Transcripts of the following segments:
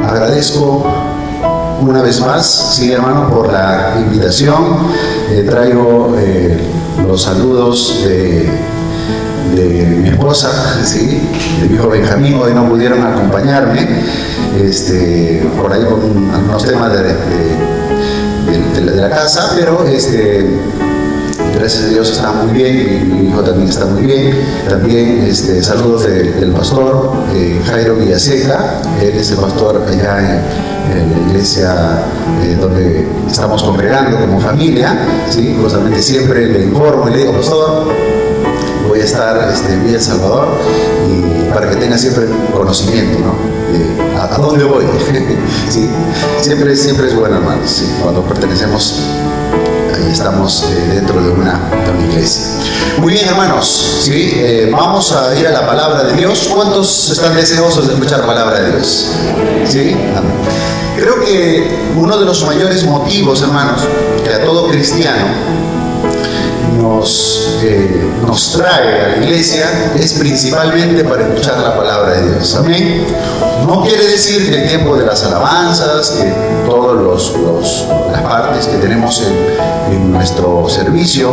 Agradezco una vez más, sí, hermano, por la invitación. Traigo los saludos de mi esposa, ¿sí?, de mi hijo Benjamín. Hoy no pudieron acompañarme por ahí con algunos temas de la casa, pero gracias a Dios está muy bien. Mi hijo también está muy bien. También saludos del pastor Jairo Villaseca. Él es el pastor allá en la iglesia donde estamos congregando como familia, ¿sí? Justamente siempre le informo y le digo: pastor, voy a estar en Villa El Salvador, y para que tenga siempre conocimiento, ¿no?, de a dónde voy. ¿Sí? Siempre es bueno, hermanos, ¿sí? Cuando pertenecemos, ahí estamos dentro de una iglesia. Muy bien, hermanos, ¿sí? Vamos a ir a la palabra de Dios. ¿Cuántos están deseosos de escuchar la palabra de Dios? ¿Sí? Amén. Creo que uno de los mayores motivos, hermanos, que a todo cristiano nos trae a la iglesia es principalmente para escuchar la palabra de Dios. Amén. No quiere decir que el tiempo de las alabanzas, que todas las partes que tenemos en nuestro servicio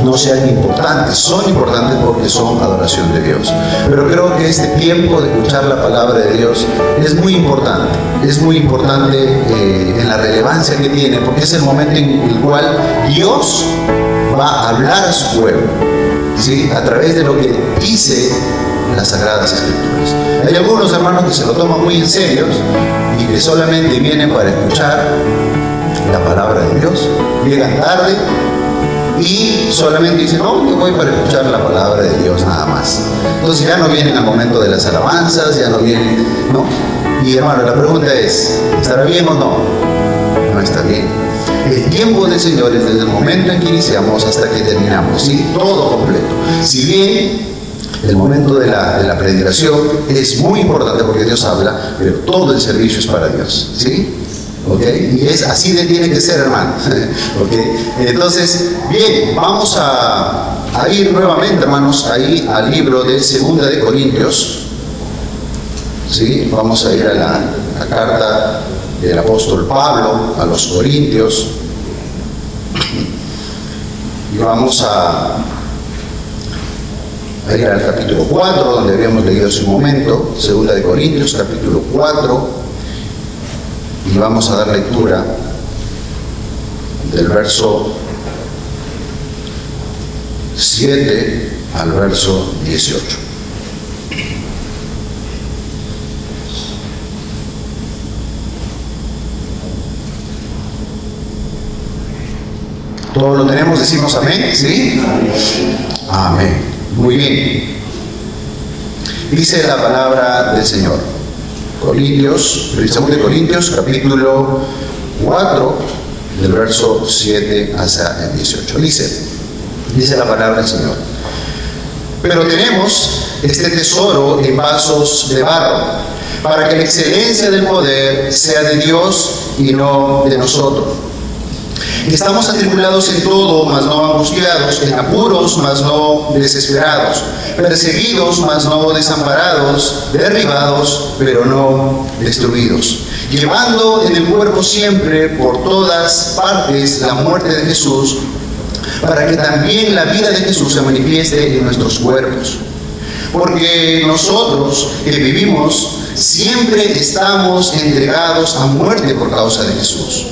no sean importantes. Son importantes porque son adoración de Dios. Pero creo que este tiempo de escuchar la palabra de Dios es muy importante. Es muy importante en la relevancia que tiene, porque es el momento en el cual Dios va a hablar a su pueblo, ¿sí?, a través de lo que dice las Sagradas Escrituras. Hay algunos hermanos que se lo toman muy en serio y que solamente vienen para escuchar la palabra de Dios. Llegan tarde y solamente dicen: no, yo voy para escuchar la palabra de Dios nada más. Entonces ya no vienen al momento de las alabanzas, ya no vienen, ¿no? Y hermano, la pregunta es: ¿estará bien o no? No está bien. El tiempo del Señor es desde el momento en que iniciamos hasta que terminamos, ¿sí? Todo completo. Si bien el momento de la predicación es muy importante porque Dios habla, pero todo el servicio es para Dios, ¿sí? ¿Ok? Y es así de tiene que ser, hermano. ¿Ok? Entonces, bien, vamos a ir nuevamente, hermanos, ahí al libro de 2 de Corintios, ¿sí? Vamos a ir a la carta del apóstol Pablo a los Corintios, y vamos a ir al capítulo 4, donde habíamos leído hace un momento. 2 de Corintios, capítulo 4, y vamos a dar lectura del verso 7 al verso 18. ¿Todos lo tenemos? Decimos amén, ¿sí? Amén. Muy bien. Dice la palabra del Señor. 2 de Corintios, capítulo 4, del verso 7 hasta el 18. Dice la palabra del Señor: pero tenemos este tesoro en vasos de barro, para que la excelencia del poder sea de Dios y no de nosotros. Estamos atribulados en todo, mas no angustiados; en apuros, mas no desesperados; perseguidos, mas no desamparados; derribados, pero no destruidos; llevando en el cuerpo siempre por todas partes la muerte de Jesús, para que también la vida de Jesús se manifieste en nuestros cuerpos. Porque nosotros que vivimos siempre estamos entregados a muerte por causa de Jesús,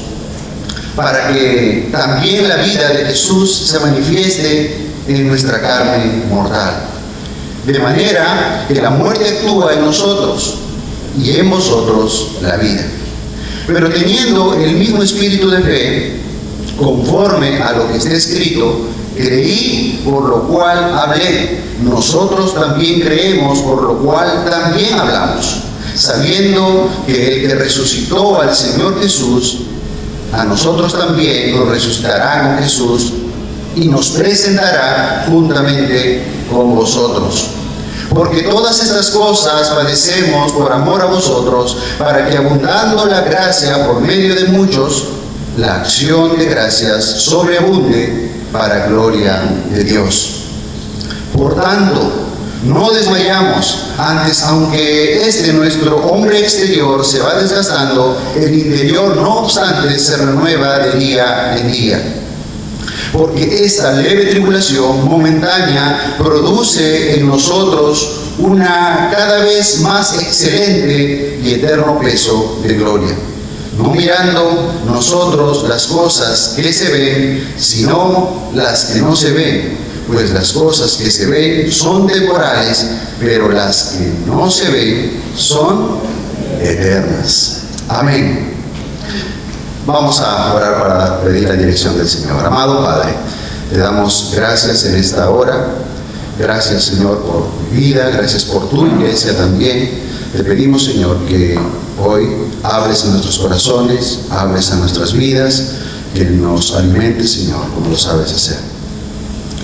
para que también la vida de Jesús se manifieste en nuestra carne mortal. De manera que la muerte actúa en nosotros y en vosotros la vida. Pero teniendo el mismo espíritu de fe, conforme a lo que está escrito: creí, por lo cual hablé; nosotros también creemos, por lo cual también hablamos, sabiendo que el que resucitó al Señor Jesús, a nosotros también nos resucitará con Jesús y nos presentará juntamente con vosotros. Porque todas estas cosas padecemos por amor a vosotros, para que, abundando la gracia por medio de muchos, la acción de gracias sobreabunde para gloria de Dios. Por tanto, No desmayamos, antes, aunque nuestro hombre exterior se va desgastando, el interior, no obstante, se renueva de día en día. Porque esta leve tribulación momentánea produce en nosotros una cada vez más excelente y eterno peso de gloria. No mirando nosotros las cosas que se ven, sino las que no se ven. Pues las cosas que se ven son temporales, pero las que no se ven son eternas. Amén. Vamos a orar para pedir la dirección del Señor. Amado Padre, te damos gracias en esta hora. Gracias, Señor, por mi vida. Gracias por tu iglesia también. Te pedimos, Señor, que hoy hables en nuestros corazones, hables a nuestras vidas, que nos alimentes, Señor, como lo sabes hacer.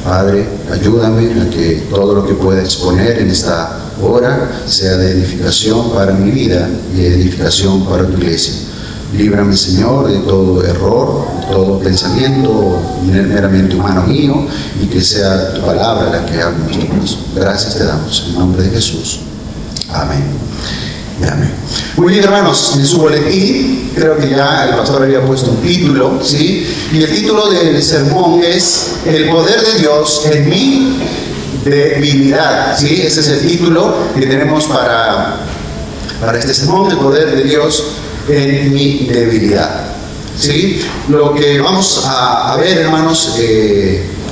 Padre, ayúdame a que todo lo que pueda exponer en esta hora sea de edificación para mi vida y de edificación para tu iglesia. Líbrame, Señor, de todo error, de todo pensamiento meramente humano mío, y que sea tu palabra la que hable en nuestro corazón. Gracias te damos, en nombre de Jesús. Amén. Y amén. Muy bien, hermanos, en su boletín, creo que ya el pastor había puesto un título, ¿sí? Y el título del sermón es El poder de Dios en mi debilidad, ¿sí? Ese es el título que tenemos para este sermón, el poder de Dios en mi debilidad, ¿sí? Lo que vamos a ver, hermanos,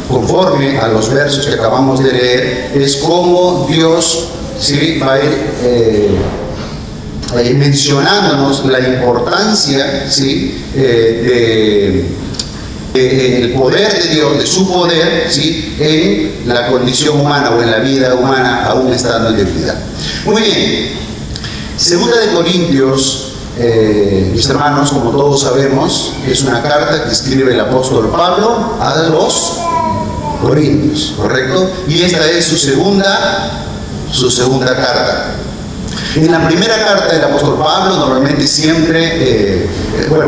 conforme a los versos que acabamos de leer, es cómo Dios, ¿sí?, va a ir mencionándonos la importancia, ¿sí?, del poder de Dios, de su poder, ¿sí?, en la condición humana o en la vida humana, aún estando en debilidad. Muy bien, Segunda de Corintios, mis hermanos, como todos sabemos, es una carta que escribe el apóstol Pablo a los Corintios, ¿correcto? Y esta es su segunda carta. En la primera carta del apóstol Pablo, normalmente siempre,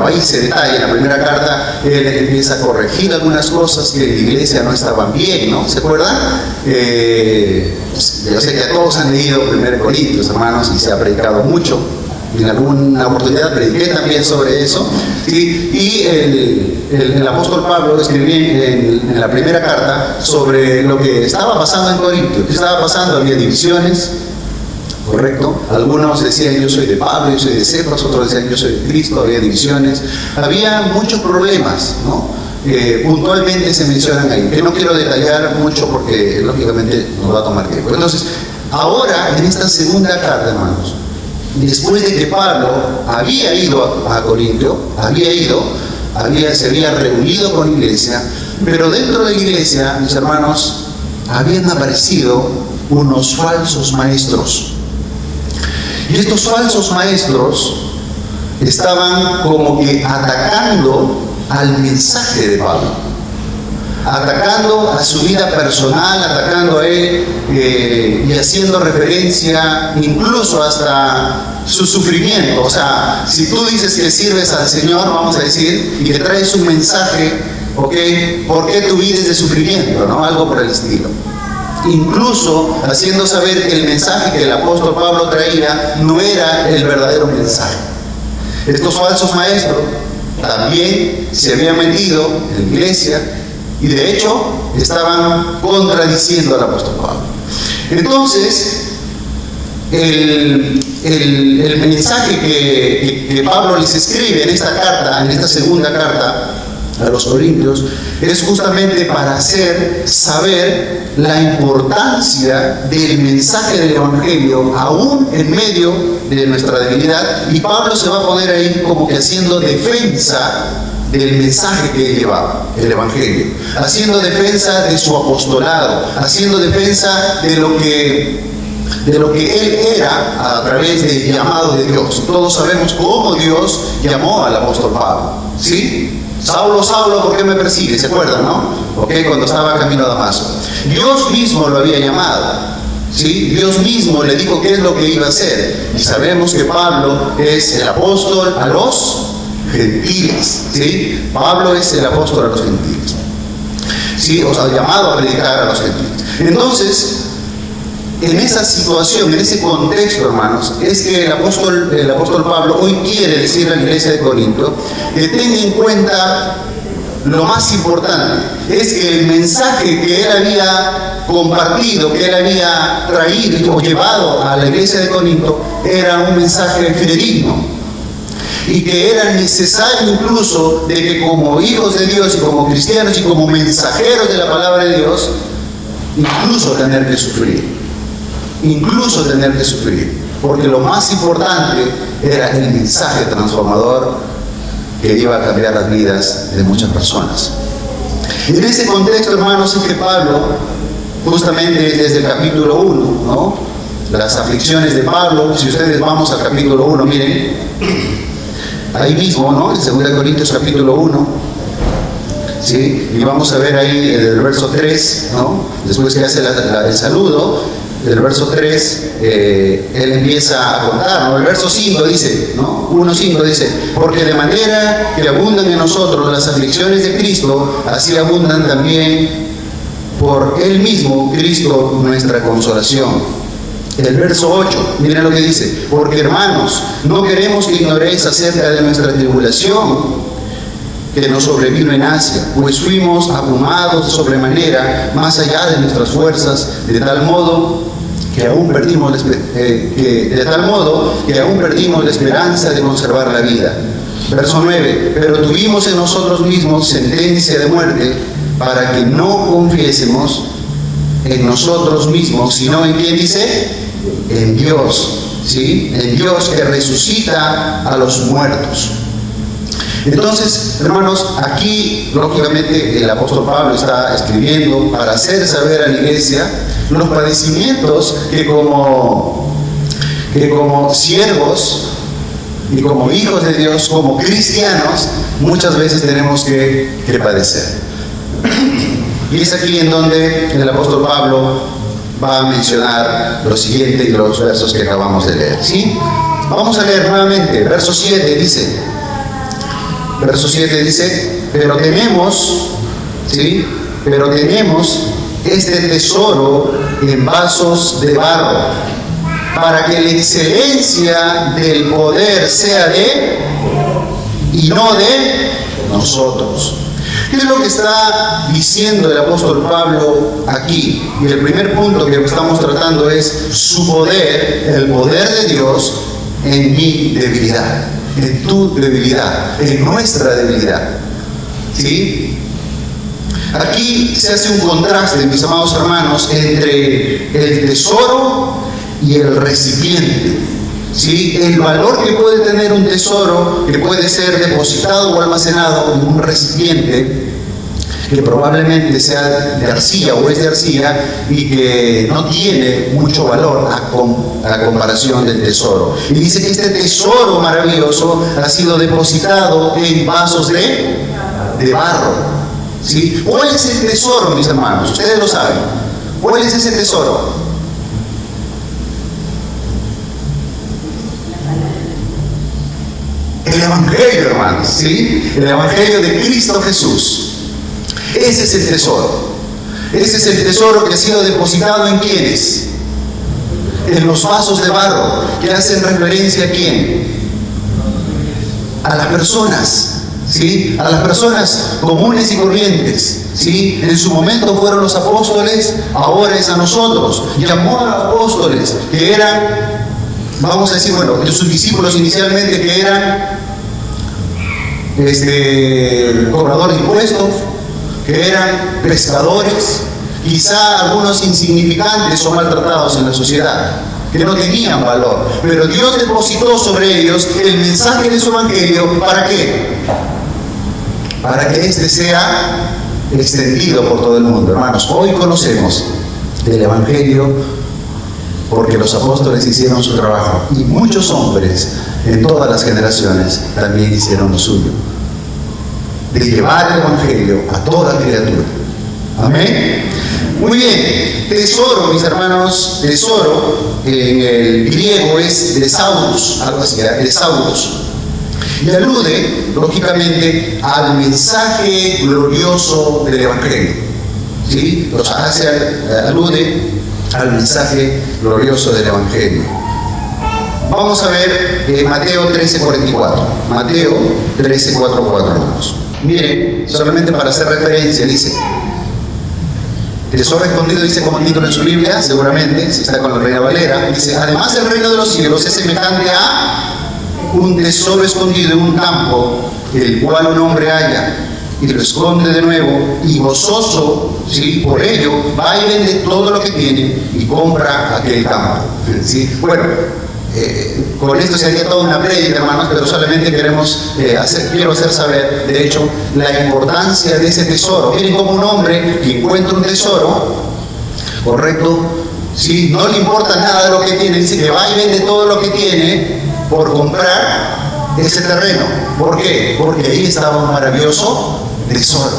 ahí se detalla, en la primera carta él empieza a corregir algunas cosas que en la iglesia no estaban bien, ¿no? ¿Se acuerdan? Yo sé que todos han leído 1 Corintios, hermanos, y se ha predicado mucho. En alguna oportunidad prediqué también sobre eso, ¿sí? Y el apóstol Pablo escribió en la primera carta sobre lo que estaba pasando en Corinto. ¿Qué estaba pasando? Había divisiones, ¿correcto? Algunos decían yo soy de Pablo, yo soy de Cefas, otros decían yo soy de Cristo, había divisiones, había muchos problemas, ¿no? Puntualmente se mencionan ahí, que no quiero detallar mucho porque lógicamente nos va a tomar tiempo. Entonces, ahora en esta segunda carta, hermanos, después de que Pablo había ido a Corintio, se había reunido con la iglesia, pero dentro de la iglesia, mis hermanos, habían aparecido unos falsos maestros. Y estos falsos maestros estaban como que atacando al mensaje de Pablo, atacando a su vida personal, atacando a él y haciendo referencia incluso hasta su sufrimiento. O sea, si tú dices que sirves al Señor, vamos a decir, y que traes un mensaje, ¿ok? ¿Por qué tu vida es de sufrimiento? ¿No? Algo por el estilo. Incluso haciendo saber que el mensaje que el apóstol Pablo traía no era el verdadero mensaje. Estos falsos maestros también se habían metido en la iglesia y de hecho estaban contradiciendo al apóstol Pablo. Entonces, el mensaje que Pablo les escribe en esta carta, en esta segunda carta a los Corintios, es justamente para hacer saber la importancia del mensaje del Evangelio aún en medio de nuestra debilidad, y Pablo se va a poner ahí como que haciendo defensa del mensaje que él llevaba, el Evangelio, haciendo defensa de su apostolado, haciendo defensa de lo que él era a través del llamado de Dios. Todos sabemos cómo Dios llamó al apóstol Pablo, ¿sí? Saulo, Saulo, ¿por qué me persigues? ¿Se acuerdan, no? ¿Ok? Cuando estaba camino a Damasco. Dios mismo lo había llamado, ¿sí? Dios mismo le dijo qué es lo que iba a hacer. Y sabemos que Pablo es el apóstol a los gentiles, ¿sí? Pablo es el apóstol a los gentiles, ¿sí? O sea, llamado a predicar a los gentiles. Entonces, en esa situación, en ese contexto, hermanos, es que el apóstol Pablo hoy quiere decirle a la iglesia de Corinto que tenga en cuenta lo más importante, es que el mensaje que él había compartido, que él había traído o llevado a la iglesia de Corinto, era un mensaje fidedigno, y que era necesario incluso de que como hijos de Dios y como cristianos y como mensajeros de la palabra de Dios, incluso tener que sufrir, porque lo más importante era el mensaje transformador que iba a cambiar las vidas de muchas personas. En ese contexto, hermanos, es que Pablo, justamente desde el capítulo 1, ¿no?, las aflicciones de Pablo, si ustedes vamos al capítulo 1, miren, ahí mismo, ¿no?, en 2 Corintios capítulo 1, ¿sí?, y vamos a ver ahí el verso 3, ¿no?, después que hace el saludo, del verso 3, él empieza a contar, ¿no? El verso 5 dice, ¿no?, 1:5 dice, porque de manera que abundan en nosotros las aflicciones de Cristo, así abundan también por Él mismo, Cristo, nuestra consolación. El verso 8, miren lo que dice, porque hermanos, no queremos que ignoréis acerca de nuestra tribulación que nos sobrevino en Asia, pues fuimos abrumados de sobremanera, más allá de nuestras fuerzas, de tal modo que aún perdimos la esperanza de conservar la vida. Verso 9, pero tuvimos en nosotros mismos sentencia de muerte, para que no confiésemos en nosotros mismos, sino en ¿quién dice? En Dios, ¿sí? En Dios que resucita a los muertos. Entonces, hermanos, aquí lógicamente el apóstol Pablo está escribiendo para hacer saber a la iglesia los padecimientos que como siervos y como hijos de Dios, como cristianos, muchas veces tenemos que padecer. Y es aquí en donde el apóstol Pablo va a mencionar lo siguiente y los versos que acabamos de leer, ¿sí? Vamos a leer nuevamente, verso 7 dice, pero tenemos, ¿sí?, este tesoro en vasos de barro, para que la excelencia del poder sea de y no de nosotros. ¿Qué es lo que está diciendo el apóstol Pablo aquí? Y el primer punto que estamos tratando es su poder, el poder de Dios en mi debilidad, en tu debilidad, en nuestra debilidad, ¿sí? Aquí se hace un contraste, mis amados hermanos, entre el tesoro y el recipiente, ¿sí? El valor que puede tener un tesoro, que puede ser depositado o almacenado en un recipiente que probablemente sea de arcilla o es de arcilla y que no tiene mucho valor a comparación del tesoro. Y dice que este tesoro maravilloso ha sido depositado en vasos de barro, ¿sí? ¿Cuál es el tesoro, mis hermanos? Ustedes lo saben. ¿Cuál es ese tesoro? El Evangelio, hermanos, ¿sí? El Evangelio de Cristo Jesús. Ese es el tesoro. Ese es el tesoro que ha sido depositado en ¿quiénes? En los vasos de barro, que hacen referencia a ¿quién? A las personas, ¿sí? A las personas comunes y corrientes, ¿sí? En su momento fueron los apóstoles, ahora es a nosotros. Llamó a los apóstoles, que eran, vamos a decir, bueno, sus discípulos inicialmente, que eran cobradores de impuestos, que eran pescadores, quizá algunos insignificantes o maltratados en la sociedad, que no tenían valor, pero Dios depositó sobre ellos el mensaje de su Evangelio. ¿Para qué? Para que este sea extendido por todo el mundo. Hermanos, hoy conocemos el Evangelio porque los apóstoles hicieron su trabajo y muchos hombres en todas las generaciones también hicieron lo suyo, de llevar el Evangelio a toda criatura. Amén. Muy bien. Tesoro, mis hermanos, tesoro en el griego es tesaurus, algo así, tesaurus, y alude lógicamente al mensaje glorioso del Evangelio, ¿sí? Alude al mensaje glorioso del Evangelio. Vamos a ver Mateo 13:44. Mateo 13:44, hermanos. Miren, solamente para hacer referencia, dice: tesoro escondido, dice como título en su Biblia, seguramente, si está con la Reina Valera, dice: además el reino de los cielos es semejante a un tesoro escondido en un campo, el cual un hombre halla y lo esconde de nuevo, y gozoso, ¿sí?, por ello, va y vende todo lo que tiene y compra aquel campo. ¿Sí? Bueno, con esto sería toda una prédica, hermanos, pero solamente quiero hacer saber, de hecho, la importancia de ese tesoro. Miren cómo un hombre que encuentra un tesoro, correcto, ¿sí?, no le importa nada de lo que tiene, dice que va y vende todo lo que tiene por comprar ese terreno. ¿Por qué? Porque ahí estaba un maravilloso tesoro,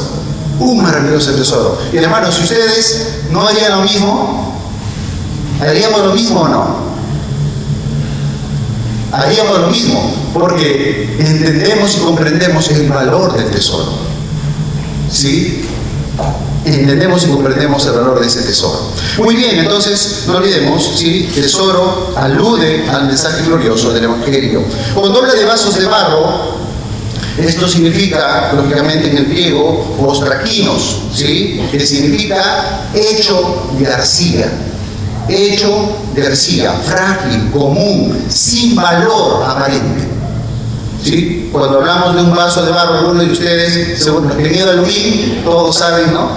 un maravilloso tesoro. Y hermanos, si ustedes no harían lo mismo, ¿haríamos lo mismo o no? Haríamos lo mismo, porque entendemos y comprendemos el valor del tesoro. ¿Sí? Entendemos y comprendemos el valor de ese tesoro. Muy bien, entonces no olvidemos, ¿sí?, tesoro alude al mensaje glorioso del Evangelio. Cuando habla de vasos de barro, esto significa, lógicamente en el griego, ostraquinos, ¿sí?, que significa hecho de arcilla. Hecho de arcilla, frágil, común, sin valor aparente. ¿Sí? Cuando hablamos de un vaso de barro, algunos de ustedes, según los que han ido al UIN, todos saben, ¿no?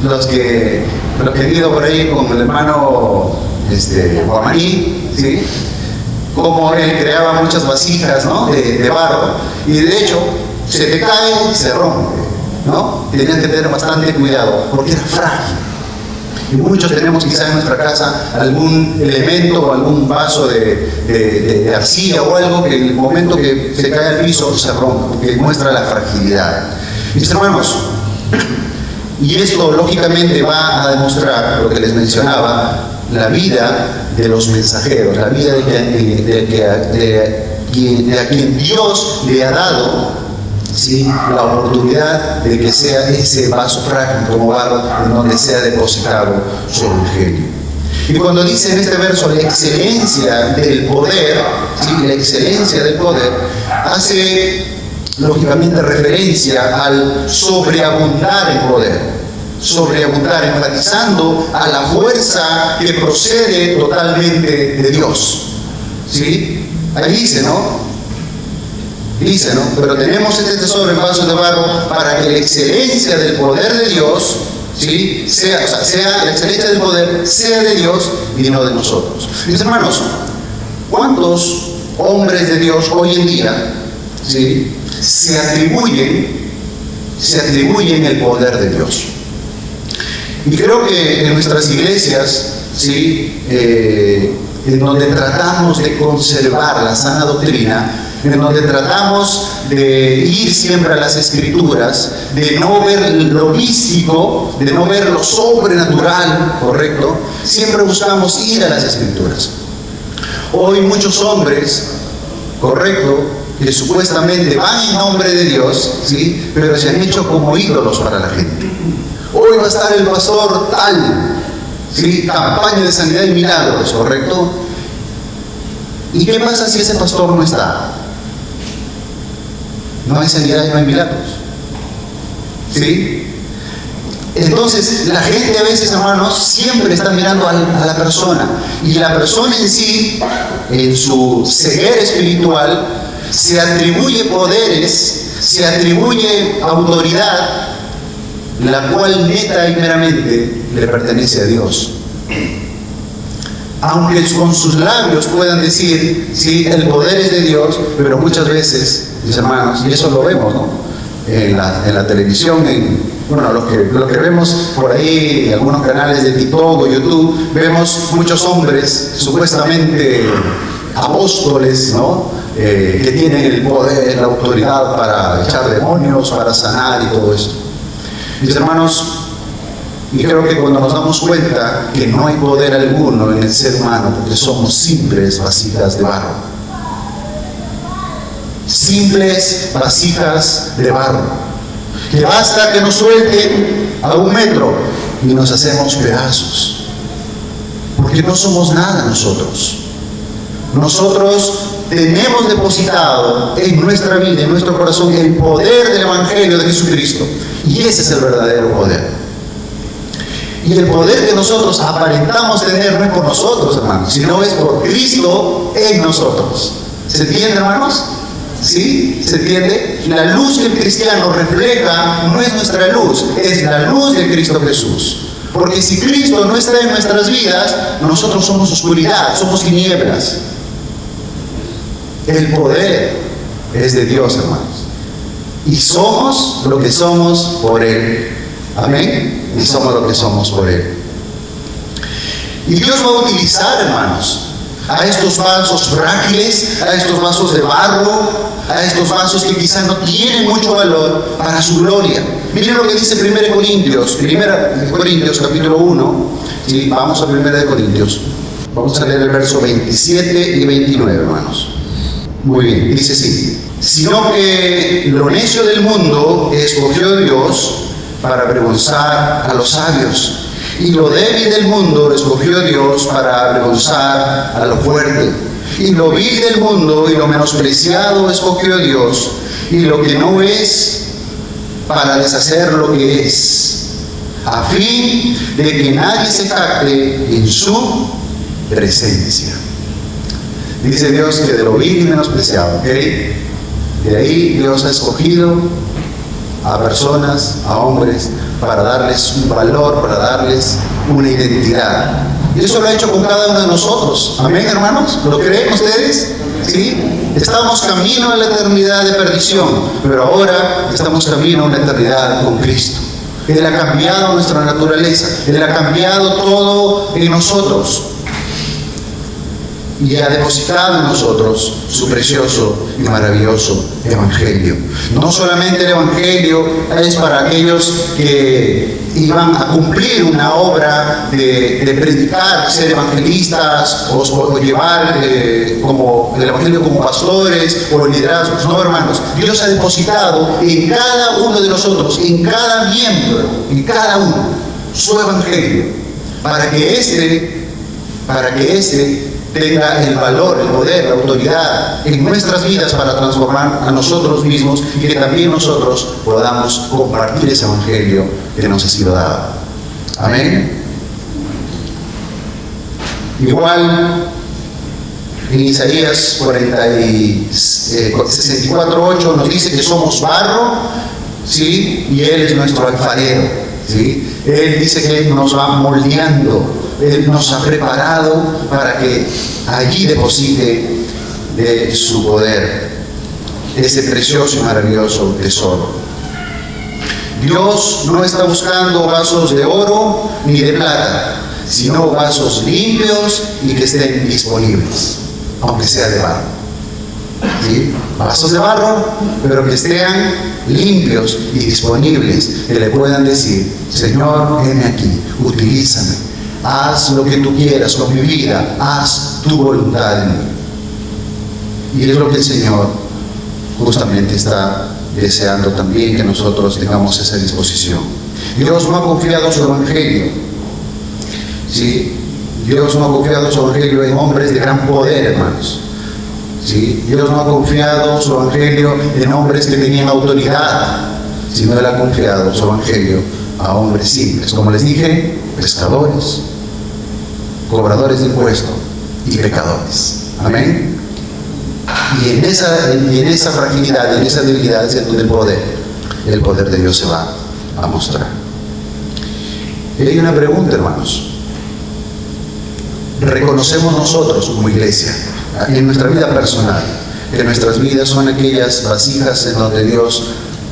Los que han ido por ahí con el hermano Guamaní, ¿sí?, como él creaba muchas vasijas, ¿no?, de barro, y de hecho se te cae y se rompe, ¿no? Tenían que tener bastante cuidado porque era frágil. Y muchos tenemos quizá en nuestra casa algún elemento o algún vaso de arcilla o algo que en el momento que se cae al piso se rompe, que muestra la fragilidad. Mis hermanos, y esto lógicamente va a demostrar lo que les mencionaba, la vida de los mensajeros, la vida de a quien Dios le ha dado, ¿sí?, la oportunidad de que sea ese vaso frágil como barro en donde sea depositado su evangelio. Y cuando dice en este verso la excelencia del poder, ¿sí?, la excelencia del poder, hace lógicamente referencia al sobreabundar en poder, sobreabundar, enfatizando a la fuerza que procede totalmente de Dios. ¿Sí? Ahí dice, ¿no? Dice, ¿no? Pero tenemos este tesoro en vasos de barro para que la excelencia del poder de Dios, ¿sí?, sea la excelencia del poder sea de Dios y no de nosotros. Mis hermanos, ¿cuántos hombres de Dios hoy en día, ¿sí?, se atribuyen el poder de Dios? Y creo que en nuestras iglesias, ¿sí?, en donde tratamos de conservar la sana doctrina, en donde tratamos de ir siempre a las Escrituras, de no ver lo místico, de no ver lo sobrenatural, ¿correcto? Siempre buscamos ir a las Escrituras. Hoy muchos hombres, ¿correcto?, que supuestamente van en nombre de Dios, ¿sí?, pero se han hecho como ídolos para la gente. Hoy va a estar el pastor tal, ¿sí?, campaña de sanidad y milagros, ¿correcto? ¿Y qué pasa si ese pastor no está? No hay sanidad y no hay milagros. ¿Sí? Entonces, la gente a veces, hermanos, siempre está mirando a la persona. Y la persona en sí, en su ceguera espiritual, se atribuye poderes, se atribuye autoridad, la cual neta y meramente le pertenece a Dios. Aunque con sus labios puedan decir, sí, el poder es de Dios, pero muchas veces, mis hermanos, y eso lo vemos, ¿no?, en la televisión, lo que vemos por ahí en algunos canales de TikTok o YouTube, vemos muchos hombres supuestamente apóstoles, ¿no?, que tienen el poder, la autoridad para echar demonios, para sanar y todo esto. Mis hermanos, y creo que cuando nos damos cuenta que no hay poder alguno en el ser humano, porque somos simples vasijas de barro. Simples vasijas de barro. Que basta que nos suelten a 1 metro y nos hacemos pedazos. Porque no somos nada nosotros. Nosotros tenemos depositado en nuestra vida, en nuestro corazón, el poder del Evangelio de Jesucristo. Y ese es el verdadero poder. Y el poder que nosotros aparentamos tener no es por nosotros, hermanos, sino es por Cristo en nosotros. ¿Se entiende, hermanos? ¿Sí? ¿Se entiende? La luz que el cristiano refleja no es nuestra luz, es la luz de Cristo Jesús. Porque si Cristo no está en nuestras vidas, nosotros somos oscuridad, somos tinieblas. El poder es de Dios, hermanos. Y somos lo que somos por Él. Amén. Y somos lo que somos por Él. Y Dios va a utilizar, hermanos, a estos vasos frágiles, a estos vasos de barro, a estos vasos que quizás no tienen mucho valor, para su gloria. Miren lo que dice 1 Corintios capítulo 1. ¿Sí? Vamos a 1 Corintios. Vamos a leer el verso 27 y 29, hermanos. Muy bien, dice así: sino que lo necio del mundo escogió Dios para avergonzar a los sabios, y lo débil del mundo escogió Dios para avergonzar a lo fuerte, y lo vil del mundo y lo menospreciado escogió Dios, y lo que no es, para deshacer lo que es, a fin de que nadie se jacte en su presencia. Dice Dios que de lo vil y menospreciado, ¿ok? De ahí Dios ha escogido a personas, a hombres, para darles un valor, para darles una identidad. Y eso lo ha hecho con cada uno de nosotros. Amén, hermanos. ¿Lo creen ustedes? ¿Sí? Estamos camino a la eternidad de perdición, pero ahora estamos camino a una eternidad con Cristo. Él ha cambiado nuestra naturaleza, Él ha cambiado todo en nosotros. Y ha depositado en nosotros su precioso y maravilloso Evangelio. No solamente el Evangelio es para aquellos que iban a cumplir una obra de predicar, ser evangelistas o llevar como el Evangelio como pastores o liderazgos. No, hermanos, Dios ha depositado en cada uno de nosotros, en cada miembro, en cada uno, su Evangelio, para que este tenga el valor, el poder, la autoridad en nuestras vidas para transformar a nosotros mismos y que también nosotros podamos compartir ese Evangelio que nos ha sido dado. Amén. Igual en Isaías 64:8 nos dice que somos barro, ¿sí? Y Él es nuestro alfarero, ¿sí? Él dice que Él nos va moldeando. Él nos ha preparado para que allí deposite de su poder ese precioso y maravilloso tesoro. Dios no está buscando vasos de oro ni de plata, sino vasos limpios y que estén disponibles, aunque sea de barro. ¿Sí? Vasos de barro, pero que estén limpios y disponibles, que le puedan decir: Señor, heme aquí, utilízame. Haz lo que tú quieras con mi vida, haz tu voluntad en mí. Y es lo que el Señor justamente está deseando también, que nosotros tengamos esa disposición. Dios no ha confiado su Evangelio, ¿sí? Dios no ha confiado su Evangelio en hombres de gran poder, hermanos, ¿sí? Dios no ha confiado su Evangelio en hombres que tenían autoridad, sino Él ha confiado su Evangelio a hombres simples, como les dije, pescadores, cobradores de impuestos y pecadores. Amén. Y en esa fragilidad, en esa debilidad es donde el poder de Dios se va a mostrar. Y hay una pregunta, hermanos. ¿Reconocemos nosotros como iglesia, en nuestra vida personal, que nuestras vidas son aquellas vasijas en donde Dios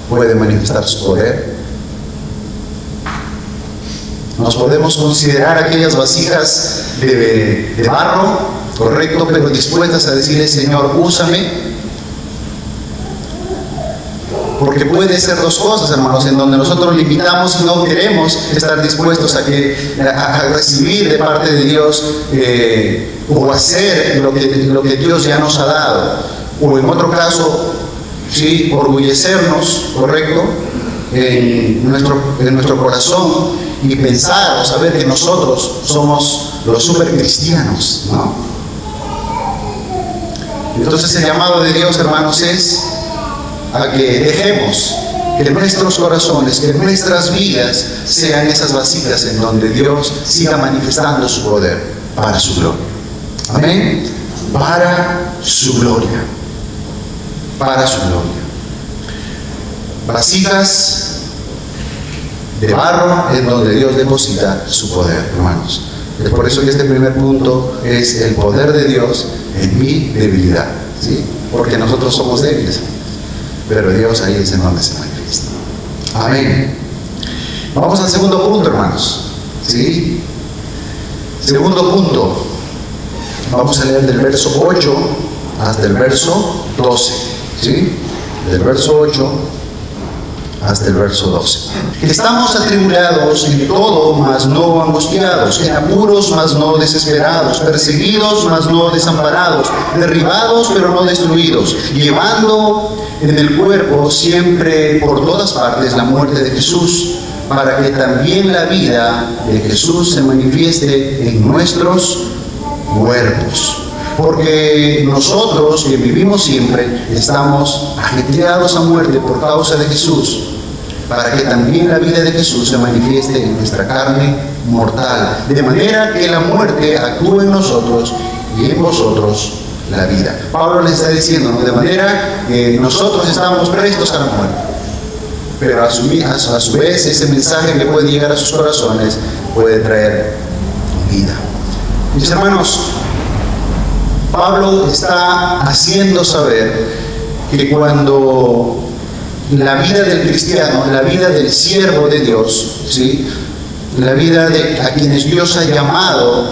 puede manifestar su poder? Nos podemos considerar aquellas vasijas de barro, correcto, pero dispuestas a decirle: Señor, úsame. Porque puede ser dos cosas, hermanos, en donde nosotros limitamos y no queremos estar dispuestos a recibir de parte de Dios o hacer lo que Dios ya nos ha dado. O en otro caso, sí, orgullecernos, correcto, en nuestro corazón y pensar o saber que nosotros somos los supercristianos, ¿no? Entonces el llamado de Dios, hermanos, es a que dejemos que nuestros corazones, que nuestras vidas sean esas vasijas en donde Dios siga manifestando su poder para su gloria. Amén. Para su gloria. Para su gloria. Vasijas de barro en donde Dios deposita su poder, hermanos. Es por eso que este primer punto es el poder de Dios en mi debilidad, ¿sí? Porque nosotros somos débiles, pero Dios ahí es en donde se manifiesta. Amén. Vamos al segundo punto, hermanos, ¿sí? Segundo punto. Vamos a leer del verso 8 hasta el verso 12, ¿sí? Del verso 8 hasta el verso 12. Estamos atribulados en todo, mas no angustiados, en apuros, mas no desesperados, perseguidos, mas no desamparados, derribados, pero no destruidos, llevando en el cuerpo siempre por todas partes la muerte de Jesús, para que también la vida de Jesús se manifieste en nuestros cuerpos. Porque nosotros que vivimos siempre estamos ajetreados a muerte por causa de Jesús, para que también la vida de Jesús se manifieste en nuestra carne mortal, de manera que la muerte actúe en nosotros y en vosotros la vida. Pablo les está diciendo, ¿no? De manera que nosotros estamos prestos a la muerte, pero a su vez ese mensaje que puede llegar a sus corazones puede traer vida. Mis hermanos, Pablo está haciendo saber que cuando la vida del cristiano, la vida del siervo de Dios, ¿sí? La vida de a quienes Dios ha llamado,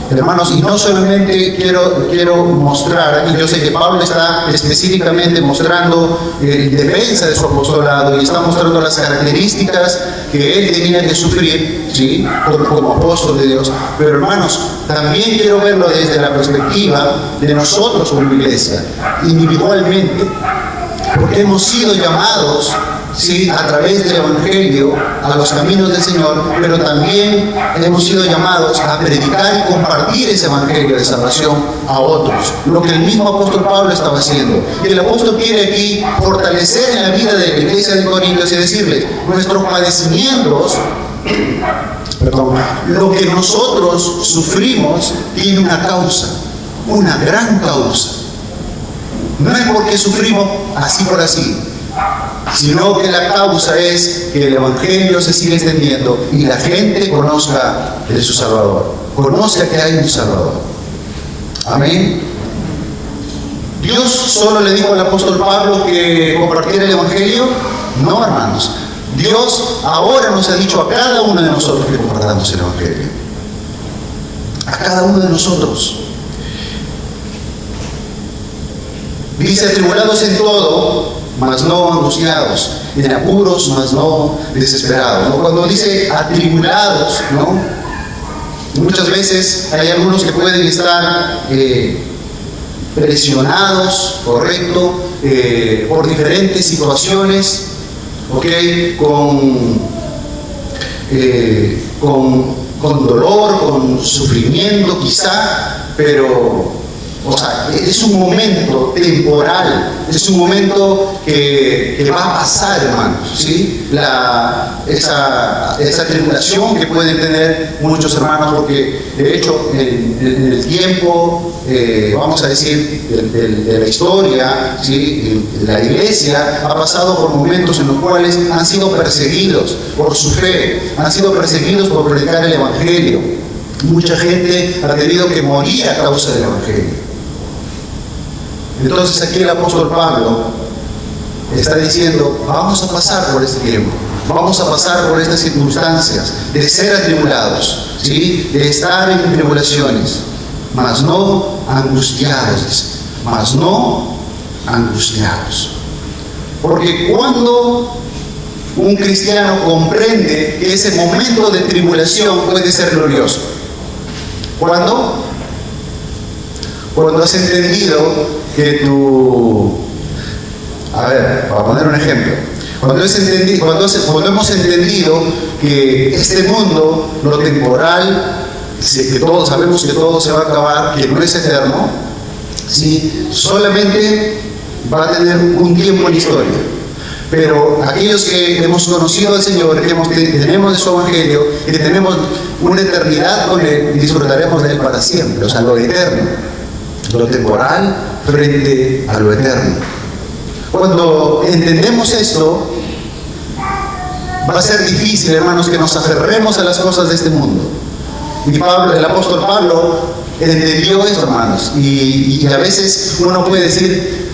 hermanos, y no solamente quiero mostrar, y yo sé que Pablo está específicamente mostrando defensa de su apostolado y está mostrando las características que él tenía que sufrir, ¿sí? Como apóstol de Dios, pero hermanos, también quiero verlo desde la perspectiva de nosotros como iglesia, individualmente, porque hemos sido llamados, ¿sí? A través del Evangelio a los caminos del Señor, pero también hemos sido llamados a predicar y compartir ese Evangelio de salvación a otros, lo que el mismo apóstol Pablo estaba haciendo. Y el apóstol quiere aquí fortalecer en la vida de la iglesia de Corintios y decirles, nuestros padecimientos, lo que nosotros sufrimos tiene una causa, una gran causa. No es porque sufrimos así por así, sino que la causa es que el Evangelio se sigue extendiendo y la gente conozca de su Salvador, conozca que hay un Salvador. Amén. ¿Dios solo le dijo al apóstol Pablo que compartiera el Evangelio? No, hermanos. Dios ahora nos ha dicho a cada uno de nosotros que compartamos el Evangelio. A cada uno de nosotros. Dice, atribulados en todo, mas no angustiados, en apuros, mas no desesperados, ¿no? Cuando dice atribulados, ¿no? Muchas veces hay algunos que pueden estar presionados, correcto, por diferentes situaciones, ¿ok? Con dolor, con sufrimiento quizá, pero o sea, es un momento temporal, es un momento que va a pasar, hermanos, ¿sí? Esa tribulación que pueden tener muchos hermanos, porque de hecho en el tiempo, vamos a decir, de la historia, ¿sí? La iglesia ha pasado por momentos en los cuales han sido perseguidos por su fe, han sido perseguidos por predicar el Evangelio. Mucha gente ha tenido que morir a causa del Evangelio. Entonces aquí el apóstol Pablo está diciendo, vamos a pasar por este tiempo, vamos a pasar por estas circunstancias de ser atribulados, ¿sí? De estar en tribulaciones, mas no angustiados, mas no angustiados. Porque cuando un cristiano comprende que ese momento de tribulación puede ser glorioso, cuando has entendido que para poner un ejemplo, Cuando hemos entendido que este mundo, lo temporal, que todos sabemos que todo se va a acabar, que no es eterno, ¿sí? Solamente va a tener un tiempo en la historia. Pero aquellos que hemos conocido al Señor, que tenemos de su Evangelio, que tenemos una eternidad con Él, disfrutaremos de Él para siempre, o sea, lo eterno, lo temporal frente a lo eterno. Cuando entendemos esto, va a ser difícil, hermanos, que nos aferremos a las cosas de este mundo. Y el apóstol Pablo entendió eso, hermanos, y a veces uno puede decir,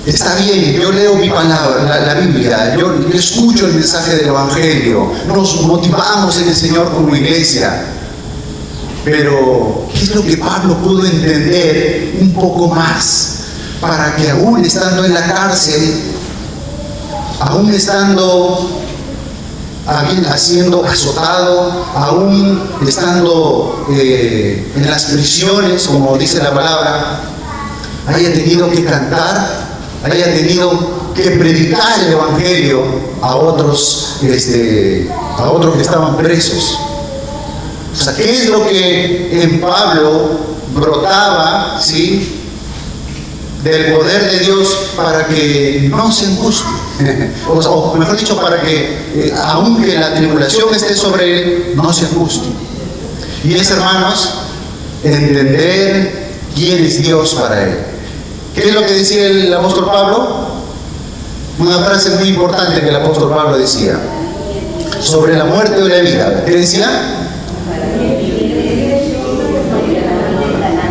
está bien, yo leo mi palabra, la Biblia, yo escucho el mensaje del Evangelio, nos motivamos en el Señor como iglesia, pero ¿qué es lo que Pablo pudo entender un poco más? Para que aún estando en la cárcel, aún estando siendo azotado, aún estando en las prisiones, como dice la palabra, haya tenido que cantar, haya tenido que predicar el Evangelio a otros que estaban presos. O sea, ¿qué es lo que en Pablo brotaba, ¿sí?, del poder de Dios para que no se angustie? O mejor dicho, para que aunque la tribulación esté sobre él, no se angustie. Y es, hermanos, entender quién es Dios para él. ¿Qué es lo que decía el apóstol Pablo? Una frase muy importante que el apóstol Pablo decía sobre la muerte o la vida. ¿Qué decía?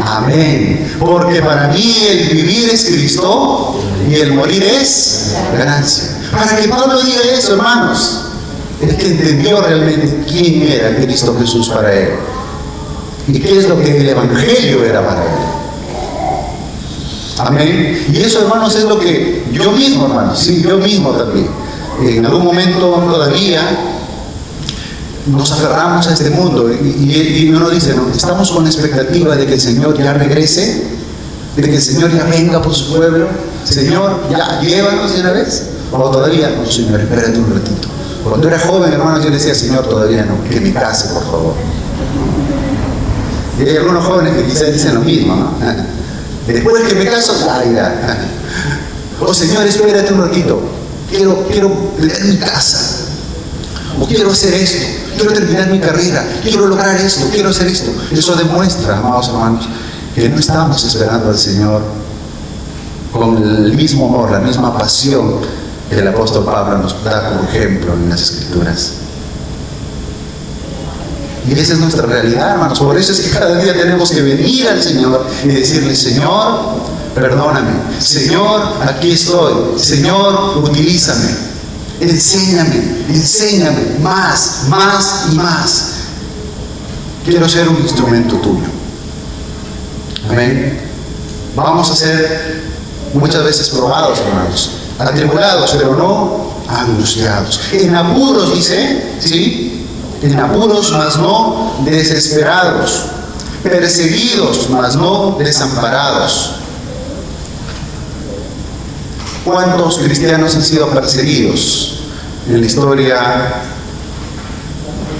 Amén. Porque para mí el vivir es Cristo y el morir es ganancia. Para que Pablo diga eso, hermanos, es que entendió realmente quién era Cristo Jesús para él y qué es lo que el Evangelio era para él. Amén. Y eso, hermanos, es lo que yo mismo, hermanos, sí, yo mismo también, en algún momento todavía nos aferramos a este mundo y uno dice, ¿no?, estamos con la expectativa de que el Señor ya regrese, de que el Señor ya venga por su pueblo. Señor, ya llévanos de una vez. O todavía no, Señor, espérate un ratito. Cuando era joven, hermanos, yo le decía, Señor, todavía no, que me case, por favor. Y hay algunos jóvenes que quizás dicen lo mismo, ¿no? Después que me caso, ya. Oh, Señor, espérate un ratito. Quiero tener mi casa. O quiero hacer esto. Quiero terminar mi carrera. Quiero lograr esto. Quiero hacer esto. Eso demuestra, amados hermanos, que no estamos esperando al Señor con el mismo amor, la misma pasión que el apóstol Pablo nos da como ejemplo en las Escrituras. Y esa es nuestra realidad, hermanos. Por eso es que cada día tenemos que venir al Señor y decirle, Señor, perdóname. Señor, aquí estoy. Señor, utilízame. Enséñame más y más. Quiero ser un instrumento tuyo. Amén. Vamos a ser muchas veces probados, hermanos, atribulados, pero no angustiados. En apuros, dice, ¿sí? En apuros, mas no desesperados. Perseguidos, mas no desamparados. ¿Cuántos cristianos han sido perseguidos en la historia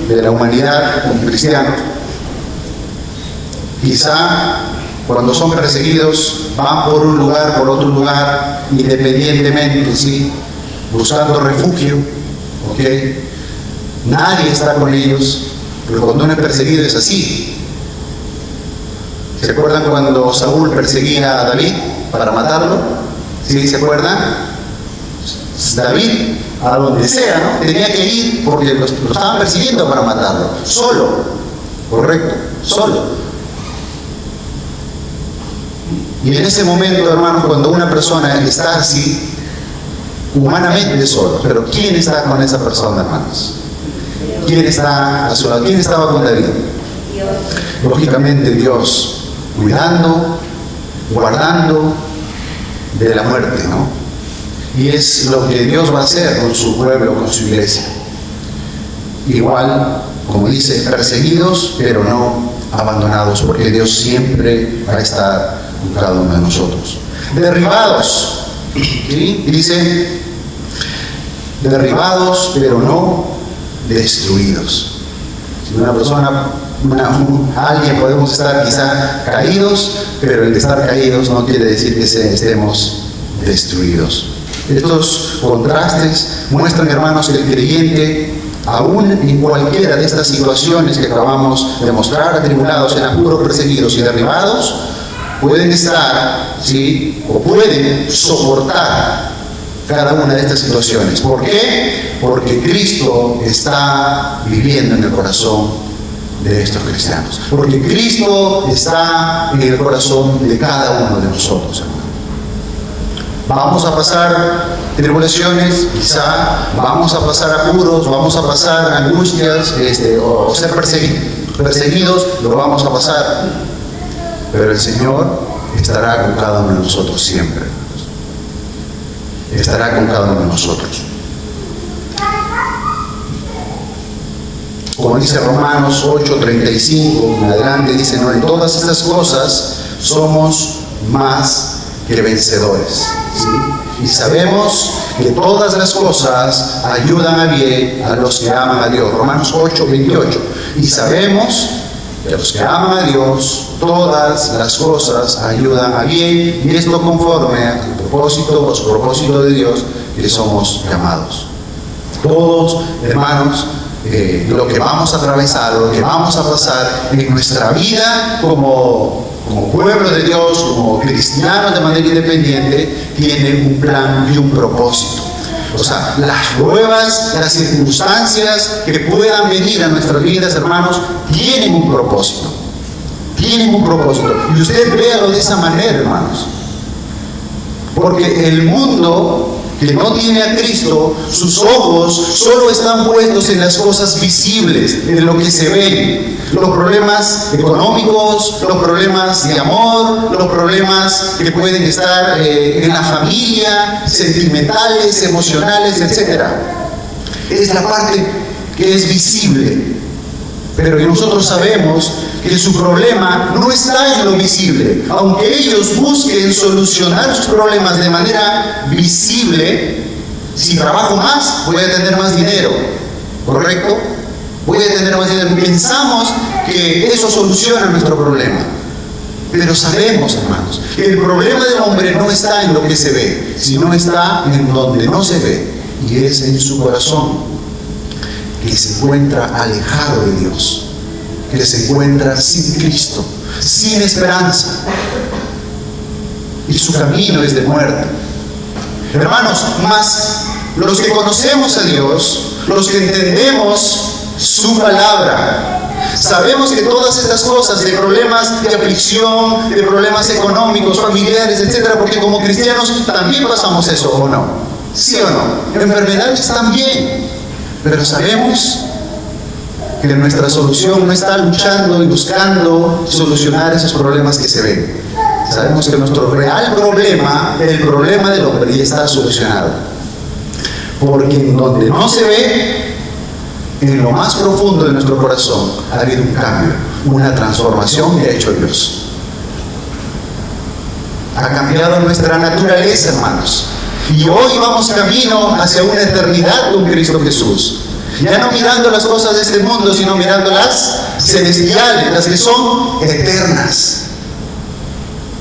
de la humanidad como cristianos? Quizá cuando son perseguidos van por un lugar, por otro lugar, independientemente, ¿sí?, buscando refugio, ¿ok? Nadie está con ellos, pero cuando uno es perseguido es así. ¿Se acuerdan cuando Saúl perseguía a David para matarlo? ¿Sí? ¿Se acuerdan? David, a donde sea, ¿no?, tenía que ir porque lo estaban persiguiendo para matarlo, solo, correcto, solo. Y en ese momento, hermanos, cuando una persona está así, humanamente solo, pero ¿quién está con esa persona, hermanos? ¿Quién está a su lado? ¿Quién estaba con David? Lógicamente Dios, cuidando, guardando de la muerte, ¿no? Y es lo que Dios va a hacer con su pueblo, con su iglesia. Igual, como dice, perseguidos, pero no abandonados, porque Dios siempre va a estar con cada uno de nosotros. Derribados, ¿sí? Dice, derribados, pero no destruidos. Si una persona, alguien podemos estar quizá caídos, pero el estar caídos no quiere decir que estemos destruidos. Estos contrastes muestran, hermanos, que el creyente, aún en cualquiera de estas situaciones que acabamos de mostrar, atribulados, en apuros, perseguidos y derribados, pueden estar, ¿sí?, o pueden soportar cada una de estas situaciones. ¿Por qué? Porque Cristo está viviendo en el corazón de estos cristianos. Porque Cristo está en el corazón de cada uno de nosotros, hermano. Vamos a pasar tribulaciones, quizá, vamos a pasar apuros, vamos a pasar angustias, o ser perseguidos, lo vamos a pasar. Pero el Señor estará con cada uno de nosotros siempre. Estará con cada uno de nosotros. Como dice Romanos 8:35 en adelante, dice, no, en todas estas cosas somos más que vencedores, ¿sí? Y sabemos que todas las cosas ayudan a bien a los que aman a Dios. Romanos 8:28. Y sabemos que a los que aman a Dios, todas las cosas ayudan a bien, y esto conforme al propósito, los propósitos de Dios que somos llamados. Todos, hermanos, lo que vamos a atravesar, lo que vamos a pasar en nuestra vida como pueblo de Dios, como cristianos de manera independiente, tiene un plan y un propósito. O sea, las pruebas, las circunstancias que puedan venir a nuestras vidas, hermanos, tienen un propósito. Tienen un propósito. Y usted véalo de esa manera, hermanos. Porque el mundo que no tiene a Cristo, sus ojos solo están puestos en las cosas visibles, en lo que se ven. Los problemas económicos, los problemas de amor, los problemas que pueden estar en la familia, sentimentales, emocionales, etc. Es la parte que es visible. Pero nosotros sabemos que su problema no está en lo visible. Aunque ellos busquen solucionar sus problemas de manera visible, si trabajo más, voy a tener más dinero, ¿correcto? Voy a tener más dinero. Pensamos que eso soluciona nuestro problema. Pero sabemos, hermanos, que el problema del hombre no está en lo que se ve, sino está en donde no se ve, y es en su corazón, que se encuentra alejado de Dios, que se encuentra sin Cristo, sin esperanza, y su camino es de muerte. Hermanos, más los que conocemos a Dios, los que entendemos su palabra, sabemos que todas estas cosas de problemas de aflicción, de problemas económicos, familiares, etc., porque como cristianos también pasamos eso, ¿o no? ¿Sí o no? Enfermedades también. Pero sabemos que nuestra solución no está luchando y buscando solucionar esos problemas que se ven. Sabemos que nuestro real problema, el problema del hombre, ya está solucionado. Porque en donde no se ve, en lo más profundo de nuestro corazón, ha habido un cambio, una transformación que ha hecho Dios. Ha cambiado nuestra naturaleza, hermanos. Y hoy vamos camino hacia una eternidad con Cristo Jesús. Ya no mirando las cosas de este mundo, sino mirando las celestiales, las que son eternas.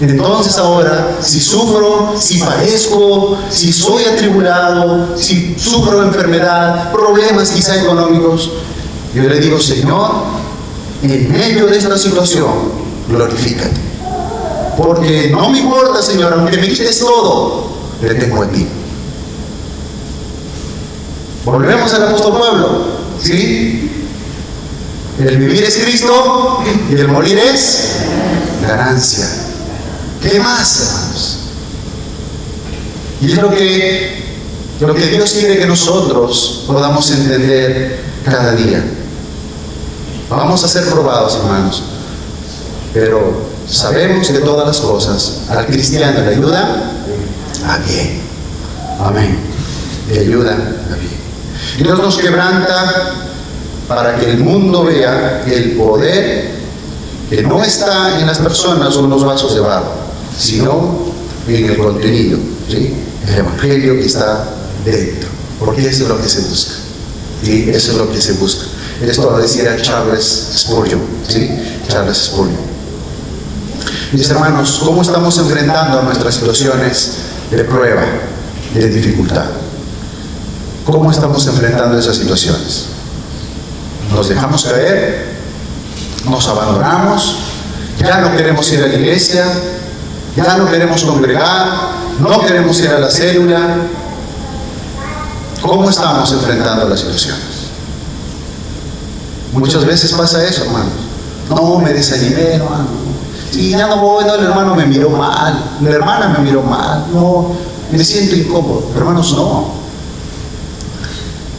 Entonces ahora, si sufro, si padezco, si soy atribulado, si sufro enfermedad, problemas quizá económicos, yo le digo, Señor, en medio de esta situación, glorifícate. Porque no me importa, Señor, aunque me quites todo, le tengo a ti. Volvemos al apóstol Pablo, ¿sí? El vivir es Cristo y el morir es ganancia. ¿Qué más, hermanos? Y es lo que Dios quiere que nosotros podamos entender cada día. Vamos a ser probados, hermanos, pero sabemos que todas las cosas al cristiano le ayudan a bien. Amén. Le ayudan a bien. Dios nos quebranta para que el mundo vea el poder que no está en las personas o en los vasos de barro, sino en el contenido, ¿sí? El evangelio que está dentro. porque eso es lo que se busca. ¿Sí? Eso es lo que se busca. Esto lo decía Charles Spurgeon. ¿Sí? Charles Spurgeon. Mis hermanos, ¿cómo estamos enfrentando nuestras situaciones de prueba, de dificultad? ¿Cómo estamos enfrentando esas situaciones? ¿Nos dejamos caer? ¿Nos abandonamos? ¿Ya no queremos ir a la iglesia? ¿Ya no queremos congregar? ¿No queremos ir a la célula? ¿Cómo estamos enfrentando las situaciones? Muchas veces pasa eso, hermanos. No, me desanimé, hermano. Sí, ya no voy, no, el hermano me miró mal, la hermana me miró mal, no, me siento incómodo. Hermanos, no.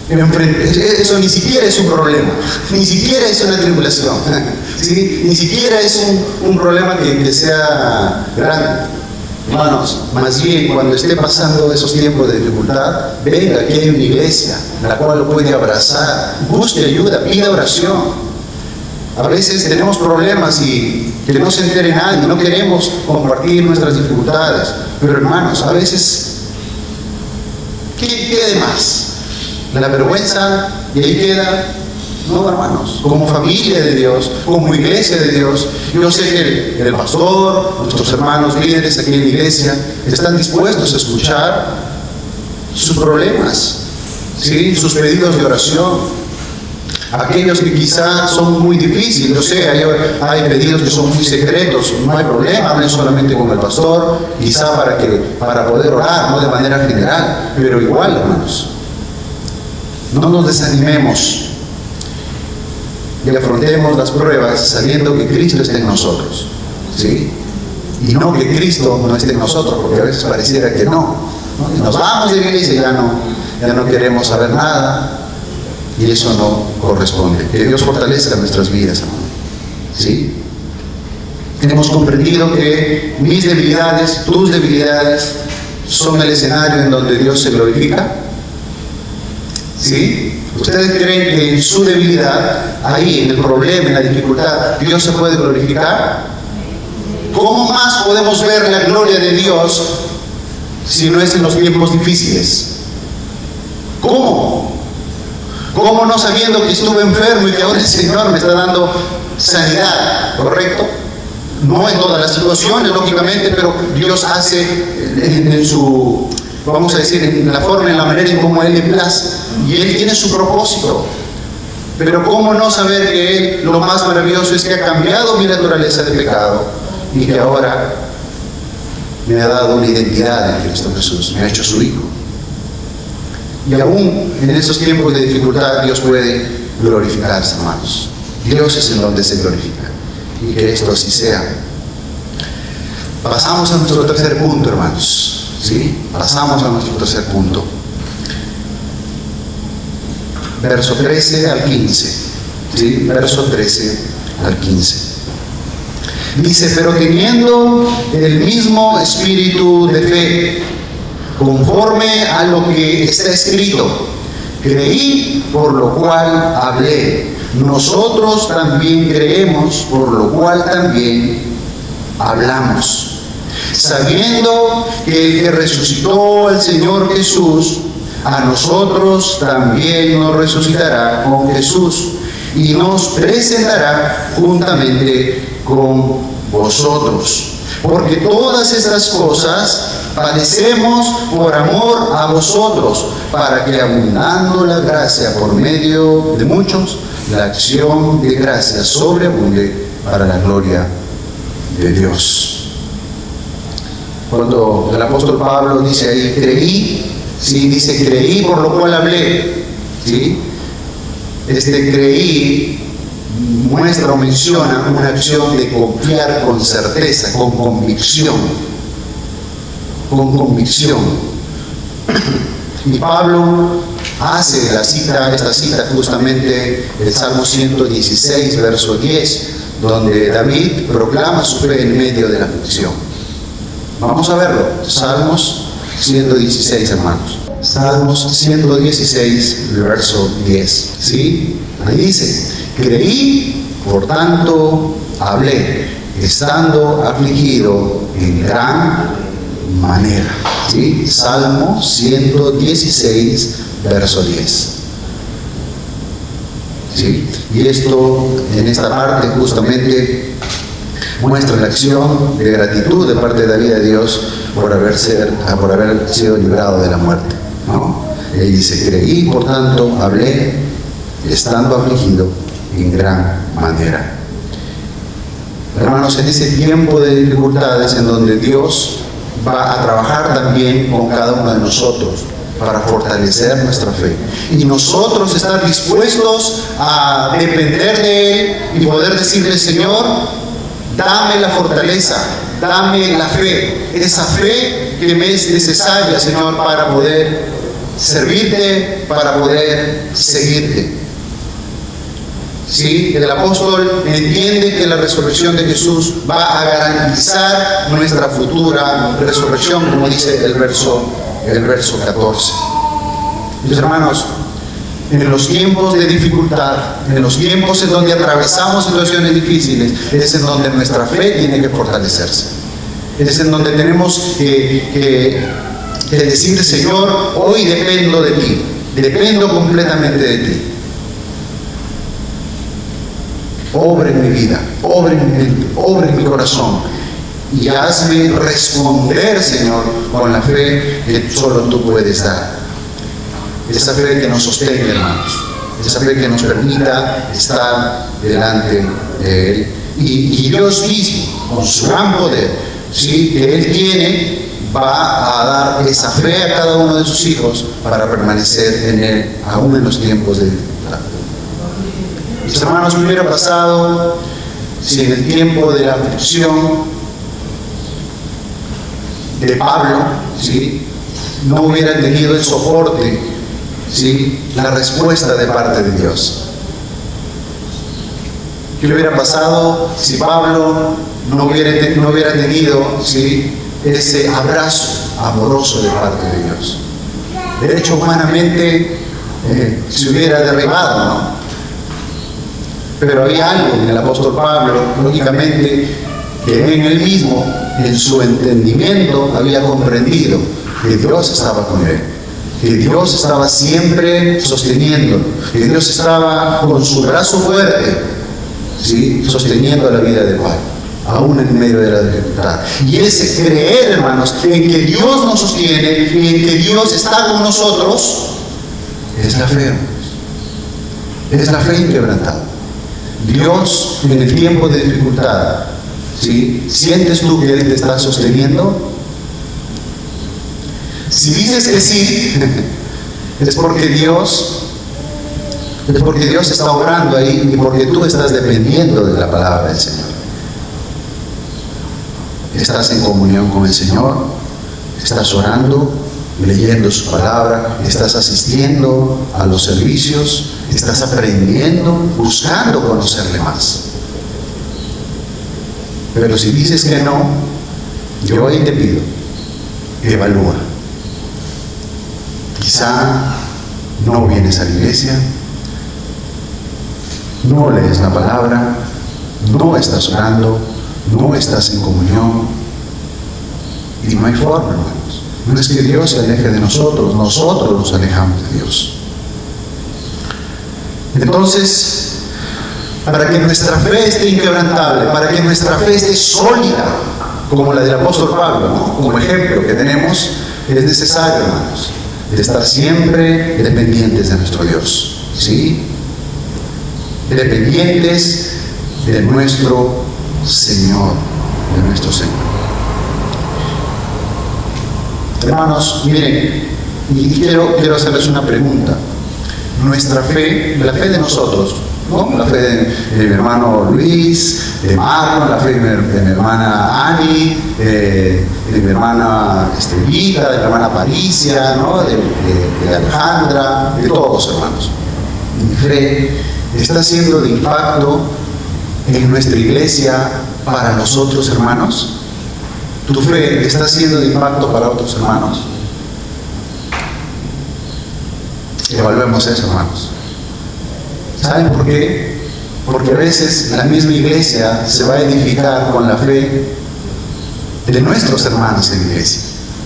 Eso ni siquiera es un problema, ni siquiera es una tribulación, ¿sí? Ni siquiera es un problema que sea grande. Hermanos, más bien cuando esté pasando esos tiempos de dificultad, venga, aquí hay una iglesia, la cual lo puede abrazar, busque ayuda, pida oración. A veces tenemos problemas y que no se entere nadie, no queremos compartir nuestras dificultades, pero hermanos, a veces, ¿qué de más? La vergüenza, y ahí queda. No, hermanos, como familia de Dios, como iglesia de Dios, yo sé que el pastor, nuestros hermanos líderes aquí en la iglesia, están dispuestos a escuchar sus problemas, ¿sí? Sus pedidos de oración. Aquellos que quizás son muy difíciles, yo sé, hay pedidos que son muy secretos, no hay problema, hablen solamente con el pastor, quizá para poder orar, no de manera general, pero igual, hermanos, no nos desanimemos y afrontemos las pruebas sabiendo que Cristo está en nosotros, ¿sí? Y no que Cristo no esté en nosotros, porque a veces pareciera que no. Nos vamos de la iglesia y ya no queremos saber nada. Y eso no corresponde. Que Dios fortalezca nuestras vidas, hermano. ¿Sí? Hemos comprendido que mis debilidades, tus debilidades, son el escenario en donde Dios se glorifica. ¿Sí? ¿Ustedes creen que en su debilidad, ahí, en el problema, en la dificultad, Dios se puede glorificar? ¿Cómo más podemos ver la gloria de Dios si no es en los tiempos difíciles? ¿Cómo? ¿Cómo no sabiendo que estuve enfermo y que ahora el Señor me está dando sanidad? ¿Correcto? No en todas las situaciones, lógicamente, pero Dios hace en su, vamos a decir, en la forma, en la manera en cómo Él le place. Y Él tiene su propósito. Pero ¿cómo no saber que Él, lo más maravilloso es que ha cambiado mi naturaleza de pecado y que ahora me ha dado una identidad en Cristo Jesús, me ha hecho su Hijo? Y aún en esos tiempos de dificultad Dios puede glorificarse, hermanos. Dios es en donde se glorifica. Y que esto así sea. Pasamos a nuestro tercer punto, hermanos. ¿Sí? Pasamos a nuestro tercer punto. Verso 13 al 15. ¿Sí? Verso 13 al 15. Dice, pero teniendo el mismo espíritu de fe, conforme a lo que está escrito, creí, por lo cual hablé. Nosotros también creemos, por lo cual también hablamos. Sabiendo que el que resucitó al Señor Jesús, a nosotros también nos resucitará con Jesús y nos presentará juntamente con vosotros. Porque todas estas cosas padecemos por amor a vosotros, para que abundando la gracia por medio de muchos, la acción de gracia sobreabunde para la gloria de Dios. Cuando el apóstol Pablo dice ahí, creí, ¿sí? Dice, creí por lo cual hablé, ¿sí? Creí muestra o menciona una acción de confiar con certeza, con convicción. Con convicción. Y Pablo hace esta cita justamente el Salmo 116, verso 10, donde David proclama su fe en medio de la aflicción. Vamos a verlo. Salmos 116, hermanos. Salmos 116, verso 10. ¿Sí? Ahí dice, creí, por tanto hablé, estando afligido en gran manera. ¿Sí? Salmo 116, verso 10. ¿Sí? Y esto, en esta parte, justamente muestra la acción de gratitud de parte de David a Dios por haber sido librado de la muerte, ¿no? Él dice: creí, por tanto, hablé, estando afligido en gran manera. Hermanos, en ese tiempo de dificultades en donde Dios va a trabajar también con cada uno de nosotros para fortalecer nuestra fe, y nosotros estar dispuestos a depender de Él y poder decirle: Señor, dame la fortaleza, dame la fe, esa fe que me es necesaria, Señor, para poder servirte, para poder seguirte. ¿Sí? El apóstol entiende que la resurrección de Jesús va a garantizar nuestra futura resurrección, como dice el verso 14. Mis hermanos, en los tiempos de dificultad, en los tiempos en donde atravesamos situaciones difíciles, es en donde nuestra fe tiene que fortalecerse. Es en donde tenemos que decir: Señor, hoy dependo de ti, dependo completamente de ti. Obra en mi vida, obra en mi mente, obra en mi corazón, y hazme responder, Señor, con la fe que solo tú puedes dar. Esa fe que nos sostenga, hermanos, esa fe que nos permita estar delante de Él. Y Dios mismo, con su gran poder, ¿sí?, que Él tiene, va a dar esa fe a cada uno de sus hijos para permanecer en Él, aún en los tiempos de dificultad. Mis hermanos, ¿qué hubiera pasado si en el tiempo de la aflicción de Pablo, ¿sí?, no hubiera tenido el soporte, ¿sí?, la respuesta de parte de Dios? ¿Qué le hubiera pasado si Pablo no hubiera tenido, ¿sí?, ese abrazo amoroso de parte de Dios? De hecho, humanamente se hubiera derribado, ¿no? Pero había algo en el apóstol Pablo, lógicamente, que en él mismo, en su entendimiento, había comprendido que Dios estaba con él, que Dios estaba siempre sosteniéndolo, que Dios estaba con su brazo fuerte, ¿sí?, sosteniendo la vida de Pablo, aún en medio de la dificultad. Y ese creer, hermanos, en que Dios nos sostiene y en que Dios está con nosotros, es la fe, hermanos. Es la fe inquebrantada. Dios, en el tiempo de dificultad, ¿sí?, ¿sientes tú que Él te está sosteniendo? Si dices que sí, es porque Dios está obrando ahí y porque tú estás dependiendo de la palabra del Señor. Estás en comunión con el Señor, estás orando, leyendo su palabra, estás asistiendo a los servicios, estás aprendiendo, buscando conocerle más. Pero si dices que no, yo hoy te pido, evalúa. Quizá no vienes a la iglesia, no lees la palabra, no estás orando, no estás en comunión, y no hay forma, hermanos. No es que Dios se aleje de nosotros, nosotros nos alejamos de Dios. Entonces, para que nuestra fe esté inquebrantable, para que nuestra fe esté sólida, como la del apóstol Pablo, ¿no?, como ejemplo que tenemos, es necesario, hermanos, de estar siempre dependientes de nuestro Dios, ¿sí?, dependientes de nuestro Señor, de nuestro Señor. Hermanos, miren, y quiero hacerles una pregunta. Nuestra fe, la fe de nosotros, ¿no?, la fe de mi hermano Luis, de Marlon, la fe de mi hermana Ani, de mi hermana Vita, de mi hermana Paricia, ¿no?, de Alejandra, de todos, hermanos. Mi fe está siendo de impacto en nuestra iglesia para nosotros, hermanos. ¿Tu fe está siendo de impacto para otros hermanos? Evaluemos eso, hermanos. ¿Saben por qué? Porque a veces la misma iglesia se va a edificar con la fe de nuestros hermanos en la iglesia,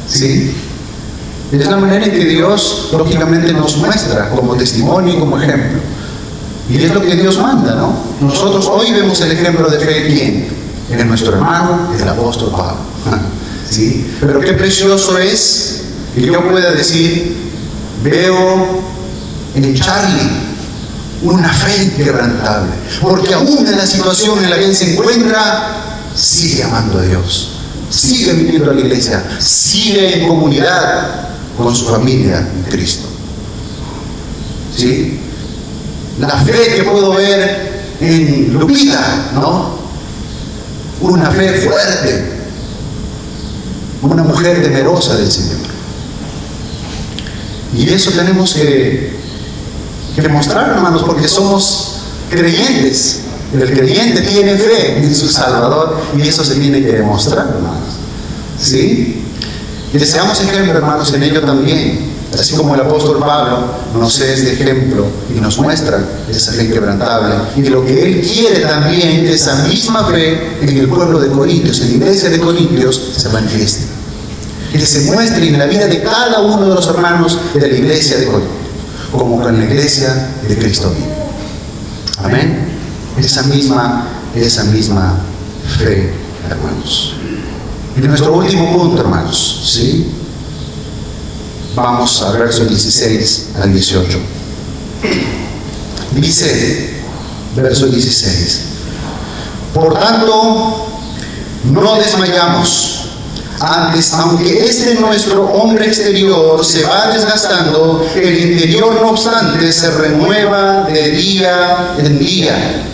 ¿sí? Es la manera en que Dios, lógicamente, nos muestra como testimonio y como ejemplo. Y es lo que Dios manda, ¿no? Nosotros hoy vemos el ejemplo de fe, ¿quién? En nuestro hermano, el apóstol Pablo. ¿Sí? Pero qué precioso es que yo pueda decir, veo en Charlie una fe inquebrantable, porque aún en la situación en la que él se encuentra, sigue amando a Dios, sigue viviendo a la iglesia, sigue en comunidad con su familia en Cristo. ¿Sí? La fe que puedo ver en Lupita, ¿no? Una fe fuerte, una mujer temerosa del Señor. Y eso tenemos que mostrar, hermanos, porque somos creyentes. El creyente tiene fe en su Salvador y eso se tiene que demostrar, hermanos. ¿Sí? Y deseamos ejemplo, hermanos, en ello también. Así como el apóstol Pablo nos es de ejemplo y nos muestra esa fe inquebrantable. Y lo que él quiere también, esa misma fe en el pueblo de Corintios, en la iglesia de Corintios, se manifieste. Que se muestre en la vida de cada uno de los hermanos de la iglesia de Corintios, como en la iglesia de Cristo mismo. Amén. Esa misma fe, hermanos. Y nuestro último punto, hermanos, ¿sí? Vamos al verso 16 al 18. Dice, verso 16: por tanto, no desmayamos. Antes, aunque nuestro hombre exterior se va desgastando, el interior, no obstante, se renueva de día en día.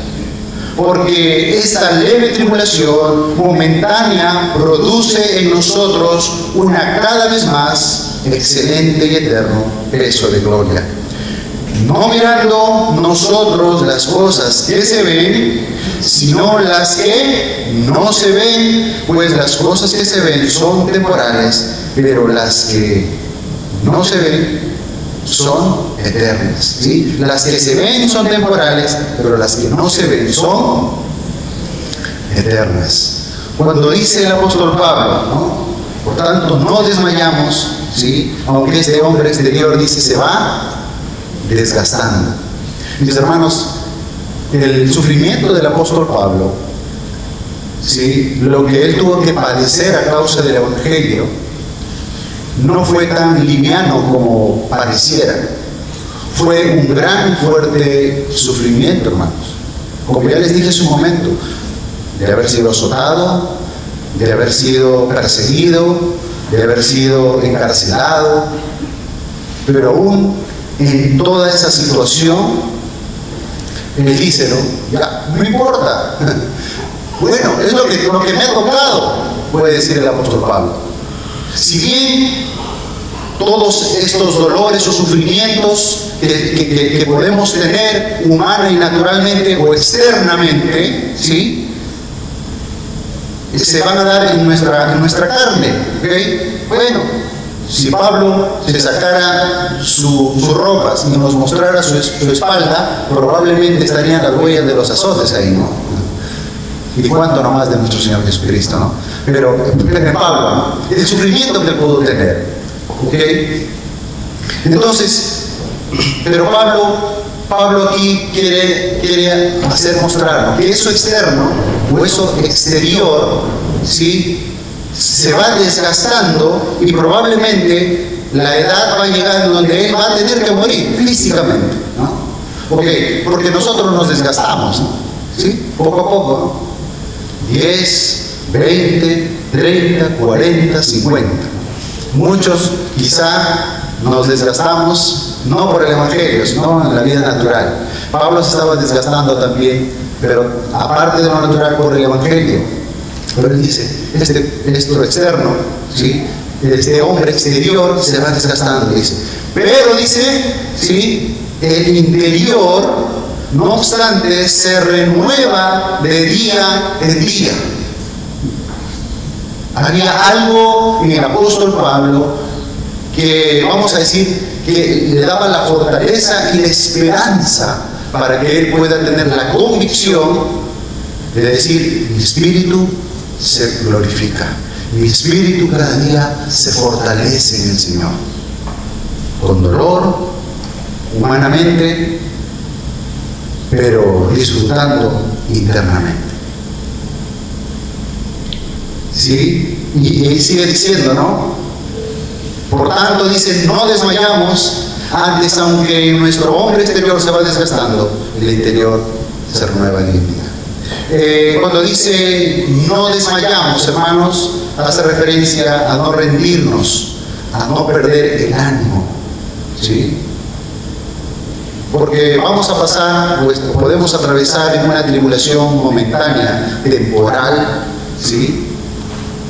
Porque esta leve tribulación momentánea produce en nosotros una cada vez más excelente y eterno peso de gloria. No mirando nosotros las cosas que se ven, sino las que no se ven, pues las cosas que se ven son temporales, pero las que no se ven son eternas. ¿Sí? Las que se ven son temporales, pero las que no se ven son eternas. Cuando dice el apóstol Pablo, ¿no? Por tanto, no desmayamos, ¿sí? Aunque este hombre exterior, dice, se va desgastando. Mis hermanos, el sufrimiento del apóstol Pablo, ¿sí? Lo que él tuvo que padecer a causa del Evangelio, no fue tan liviano como pareciera. Fue un gran, fuerte sufrimiento, hermanos. Como ya les dije en su momento, de haber sido azotado, de haber sido perseguido, de haber sido encarcelado, pero aún en toda esa situación, él dice, ¿no? Ya, no importa. Bueno, es lo que me ha tocado, puede decir el apóstol Pablo. Si bien todos estos dolores o sufrimientos que podemos tener humana y naturalmente o externamente, ¿sí?, se van a dar en nuestra carne, ¿okay? Bueno, si Pablo se sacara sus ropas y nos mostrara su espalda, probablemente estarían las huellas de los azotes ahí, ¿no? Y cuánto nomás de nuestro Señor Jesucristo, ¿no? Pero Pablo, ¿no? El sufrimiento que pudo tener, ¿ok? Entonces, pero Pablo aquí quiere hacer mostrar que eso externo o eso exterior, ¿sí?, se va desgastando y probablemente la edad va llegando donde él va a tener que morir físicamente, ¿no? Porque nosotros nos desgastamos, ¿no? ¿Sí? Poco a poco, ¿no? 10, 20, 30, 40, 50. Muchos quizá nos desgastamos no por el Evangelio, sino en la vida natural. Pablo se estaba desgastando también, pero aparte de lo natural, por el Evangelio. Pero él dice, esto externo, ¿sí?, este hombre exterior se va desgastando, dice. Pero dice, ¿sí?, el interior, no obstante, se renueva de día en día. Había algo en el apóstol Pablo que, vamos a decir, que le daba la fortaleza y la esperanza para que él pueda tener la convicción de decir, mi espíritu se glorifica, mi espíritu cada día se fortalece en el Señor. con dolor, humanamente, pero disfrutando internamente. ¿Sí? Y sigue diciendo, ¿no? Por tanto, dice, no desmayamos, antes, aunque nuestro hombre exterior se va desgastando, el interior se renueva día en día. Cuando dice no desmayamos, hermanos, hace referencia a no rendirnos, a no perder el ánimo, ¿sí? Porque vamos a pasar, pues, podemos atravesar en una tribulación momentánea, temporal, ¿sí?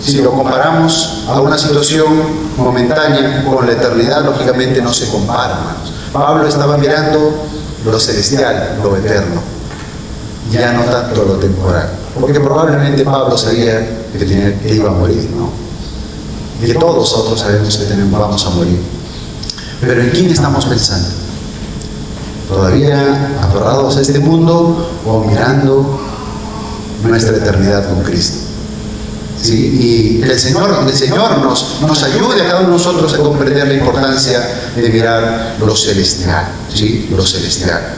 Si lo comparamos a una situación momentánea con la eternidad, lógicamente no se compara, hermanos. Pablo estaba mirando lo celestial, lo eterno, ya no tanto lo temporal, porque probablemente Pablo sabía que iba a morir, ¿no? Y que todos nosotros sabemos que vamos a morir. Pero ¿en quién estamos pensando? ¿Todavía aferrados a este mundo o mirando nuestra eternidad con Cristo? ¿Sí? Y el Señor nos ayude a cada uno de nosotros a comprender la importancia de mirar lo celestial, ¿sí? Lo celestial.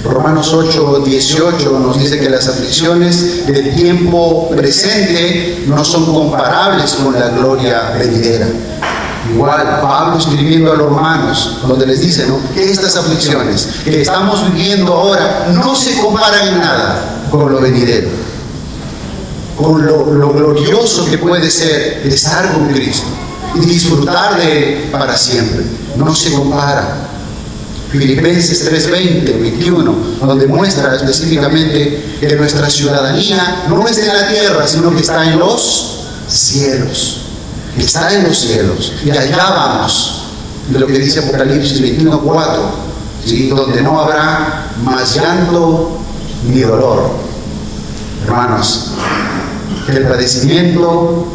Romanos 8:18 nos dice que las aflicciones del tiempo presente no son comparables con la gloria venidera. Igual, Pablo escribiendo a los romanos, donde les dice, ¿no?, que estas aflicciones que estamos viviendo ahora no se comparan en nada con lo venidero, con lo glorioso que puede ser estar con Cristo y disfrutar de Él para siempre. No se compara. Filipenses 3:20, 21, donde muestra específicamente que nuestra ciudadanía no está en la tierra, sino que está en los cielos. Está en los cielos. Y allá vamos. De lo que dice Apocalipsis 21:4, ¿sí? Donde no habrá más llanto ni dolor. Hermanos, que el padecimiento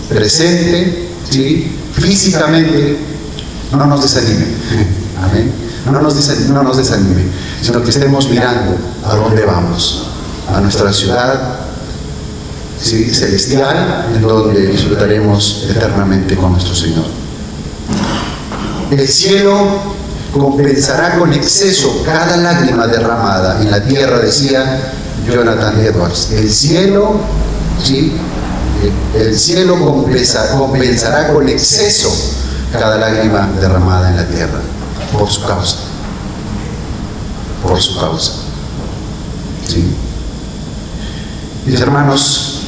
presente, ¿sí?, físicamente, no nos desanime. Amén. No nos desanime, sino que estemos mirando a dónde vamos, a nuestra ciudad, ¿sí?, celestial, en donde disfrutaremos eternamente con nuestro Señor. El cielo compensará con exceso cada lágrima derramada en la tierra, decía Jonathan Edwards. El cielo, ¿sí?, el cielo compensará con exceso cada lágrima derramada en la tierra, por su causa. Por su causa. ¿Sí? Mis hermanos,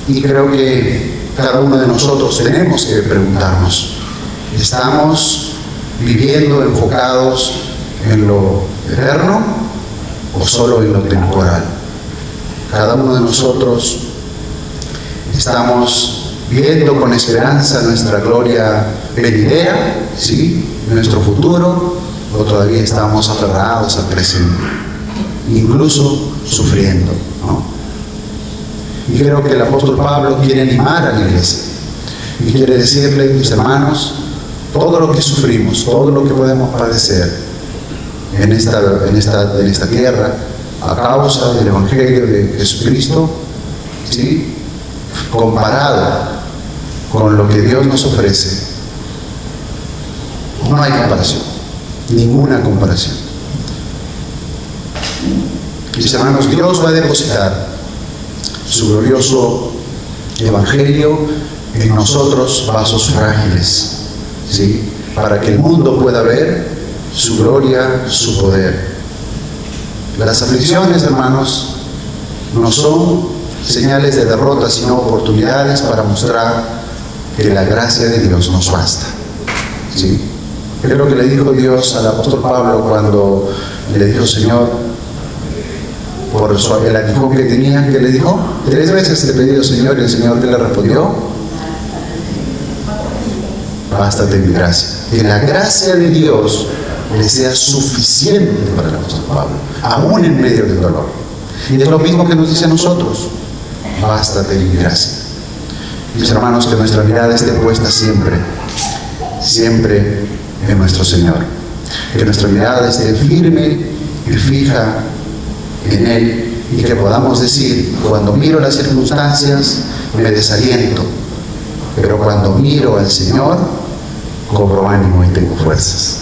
y creo que cada uno de nosotros tenemos que preguntarnos, ¿estamos viviendo enfocados en lo eterno o solo en lo temporal? Cada uno de nosotros estamos viendo con esperanza nuestra gloria venidera, ¿sí?, nuestro futuro, o todavía estamos aferrados al presente, incluso sufriendo, ¿no? Y creo que el apóstol Pablo quiere animar a la iglesia y quiere decirle, mis hermanos, todo lo que sufrimos, todo lo que podemos padecer en esta tierra a causa del Evangelio de Jesucristo, ¿sí?, comparado con lo que Dios nos ofrece, no hay comparación, ninguna comparación. Mis hermanos, Dios va a depositar su glorioso Evangelio en nosotros, vasos frágiles, ¿sí?, para que el mundo pueda ver su gloria, su poder. Las aflicciones, hermanos, no son señales de derrota, sino oportunidades para mostrar que la gracia de Dios nos basta, ¿sí? Creo que le dijo Dios al apóstol Pablo cuando le dijo, Señor, por el aguijón que tenía, que le dijo, 3 veces te he pedido, Señor, y el Señor te le respondió, bástate mi gracia. Que la gracia de Dios le sea suficiente para el apóstol Pablo, aún en medio del dolor. Y es lo mismo que nos dice a nosotros, bástate mi gracia. Mis hermanos, que nuestra mirada esté puesta siempre, siempre en nuestro Señor. Que nuestra mirada esté firme y fija en Él, y que podamos decir, cuando miro las circunstancias me desaliento, pero cuando miro al Señor cobro ánimo y tengo fuerzas.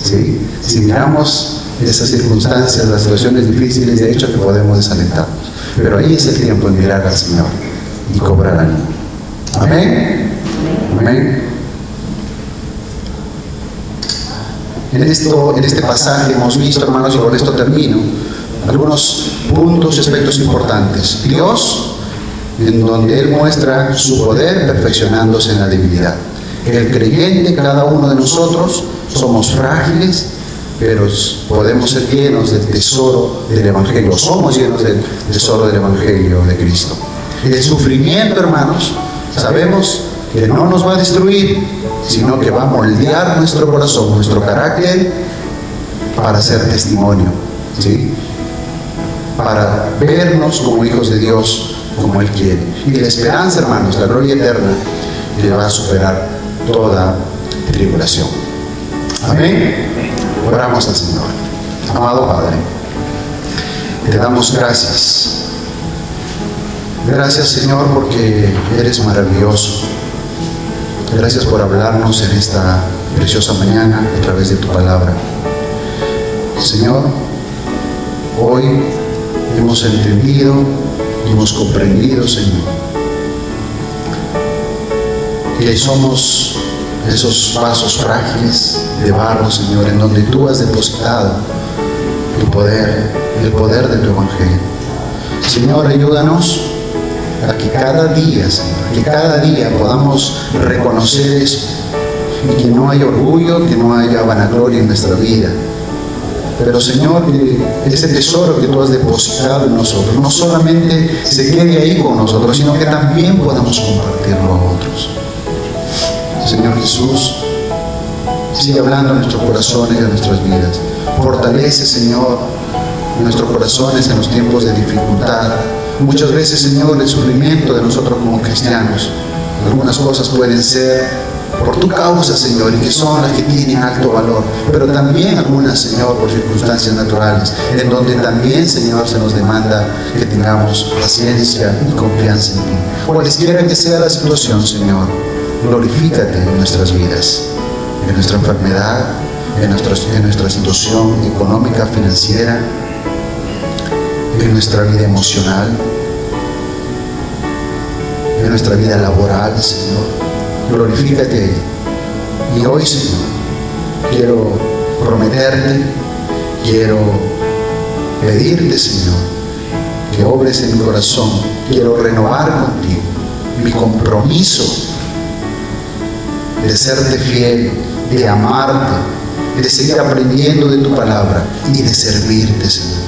¿Sí? Si miramos esas circunstancias, las situaciones difíciles, de hecho que podemos desalentarnos. Pero ahí es el tiempo de mirar al Señor y cobrar ánimo. Amén. Amén. En este pasaje hemos visto, hermanos, y con esto termino, algunos puntos y aspectos importantes. Dios, en donde Él muestra su poder perfeccionándose en la debilidad. El creyente, cada uno de nosotros, somos frágiles, pero podemos ser llenos del tesoro del Evangelio. Somos llenos del tesoro del Evangelio de Cristo. El sufrimiento, hermanos, sabemos que no nos va a destruir, sino que va a moldear nuestro corazón, nuestro carácter, para ser testimonio, ¿sí? Para vernos como hijos de Dios, como Él quiere. Y la esperanza, hermanos, la gloria eterna, que va a superar toda tribulación. Amén. Oramos al Señor. Amado Padre, te damos gracias. Gracias, Señor, porque eres maravilloso. Gracias por hablarnos en esta preciosa mañana a través de tu palabra. Señor, hoy hemos entendido y hemos comprendido, Señor, que somos esos vasos frágiles de barro, Señor, en donde tú has depositado tu poder, el poder de tu Evangelio. Señor, ayúdanos a que cada día, Señor, que cada día podamos reconocer eso, y que no haya orgullo, que no haya vanagloria en nuestra vida. Pero, Señor, que ese tesoro que tú has depositado en nosotros no solamente se quede ahí con nosotros, sino que también podamos compartirlo a otros. Señor Jesús, sigue hablando a nuestros corazones y a nuestras vidas. Fortalece, Señor, nuestros corazones en los tiempos de dificultad. Muchas veces, Señor, el sufrimiento de nosotros como cristianos, algunas cosas pueden ser por tu causa, Señor, y que son las que tienen alto valor, pero también algunas, Señor, por circunstancias naturales, en donde también, Señor, se nos demanda que tengamos paciencia y confianza en ti. Cualesquiera que sea la situación, Señor, glorifícate en nuestras vidas, en nuestra enfermedad, en nuestra situación económica, financiera, en nuestra vida emocional, en nuestra vida laboral, Señor. Glorifícate. Y hoy, Señor, quiero prometerte, quiero pedirte, Señor, que obres en mi corazón. Quiero renovar contigo mi compromiso de serte fiel, de amarte, de seguir aprendiendo de tu palabra y de servirte, Señor.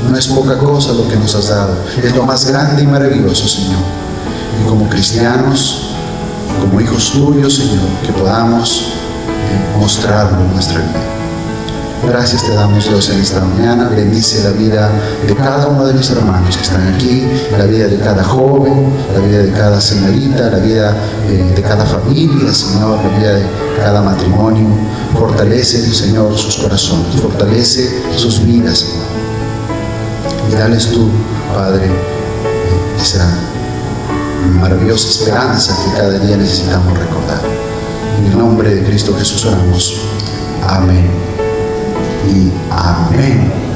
No es poca cosa lo que nos has dado, es lo más grande y maravilloso, Señor. Y como cristianos, como hijos tuyos, Señor, que podamos mostrarlo en nuestra vida. Gracias te damos, Dios, en esta mañana. Bendice la vida de cada uno de mis hermanos que están aquí, la vida de cada joven, la vida de cada señorita, la vida de cada familia, Señor, la vida de cada matrimonio. Fortalece, Señor, sus corazones, fortalece sus vidas, Señor. Y dales tú, Padre, esa maravillosa esperanza que cada día necesitamos recordar. En el nombre de Cristo Jesús oramos. Amén y amén.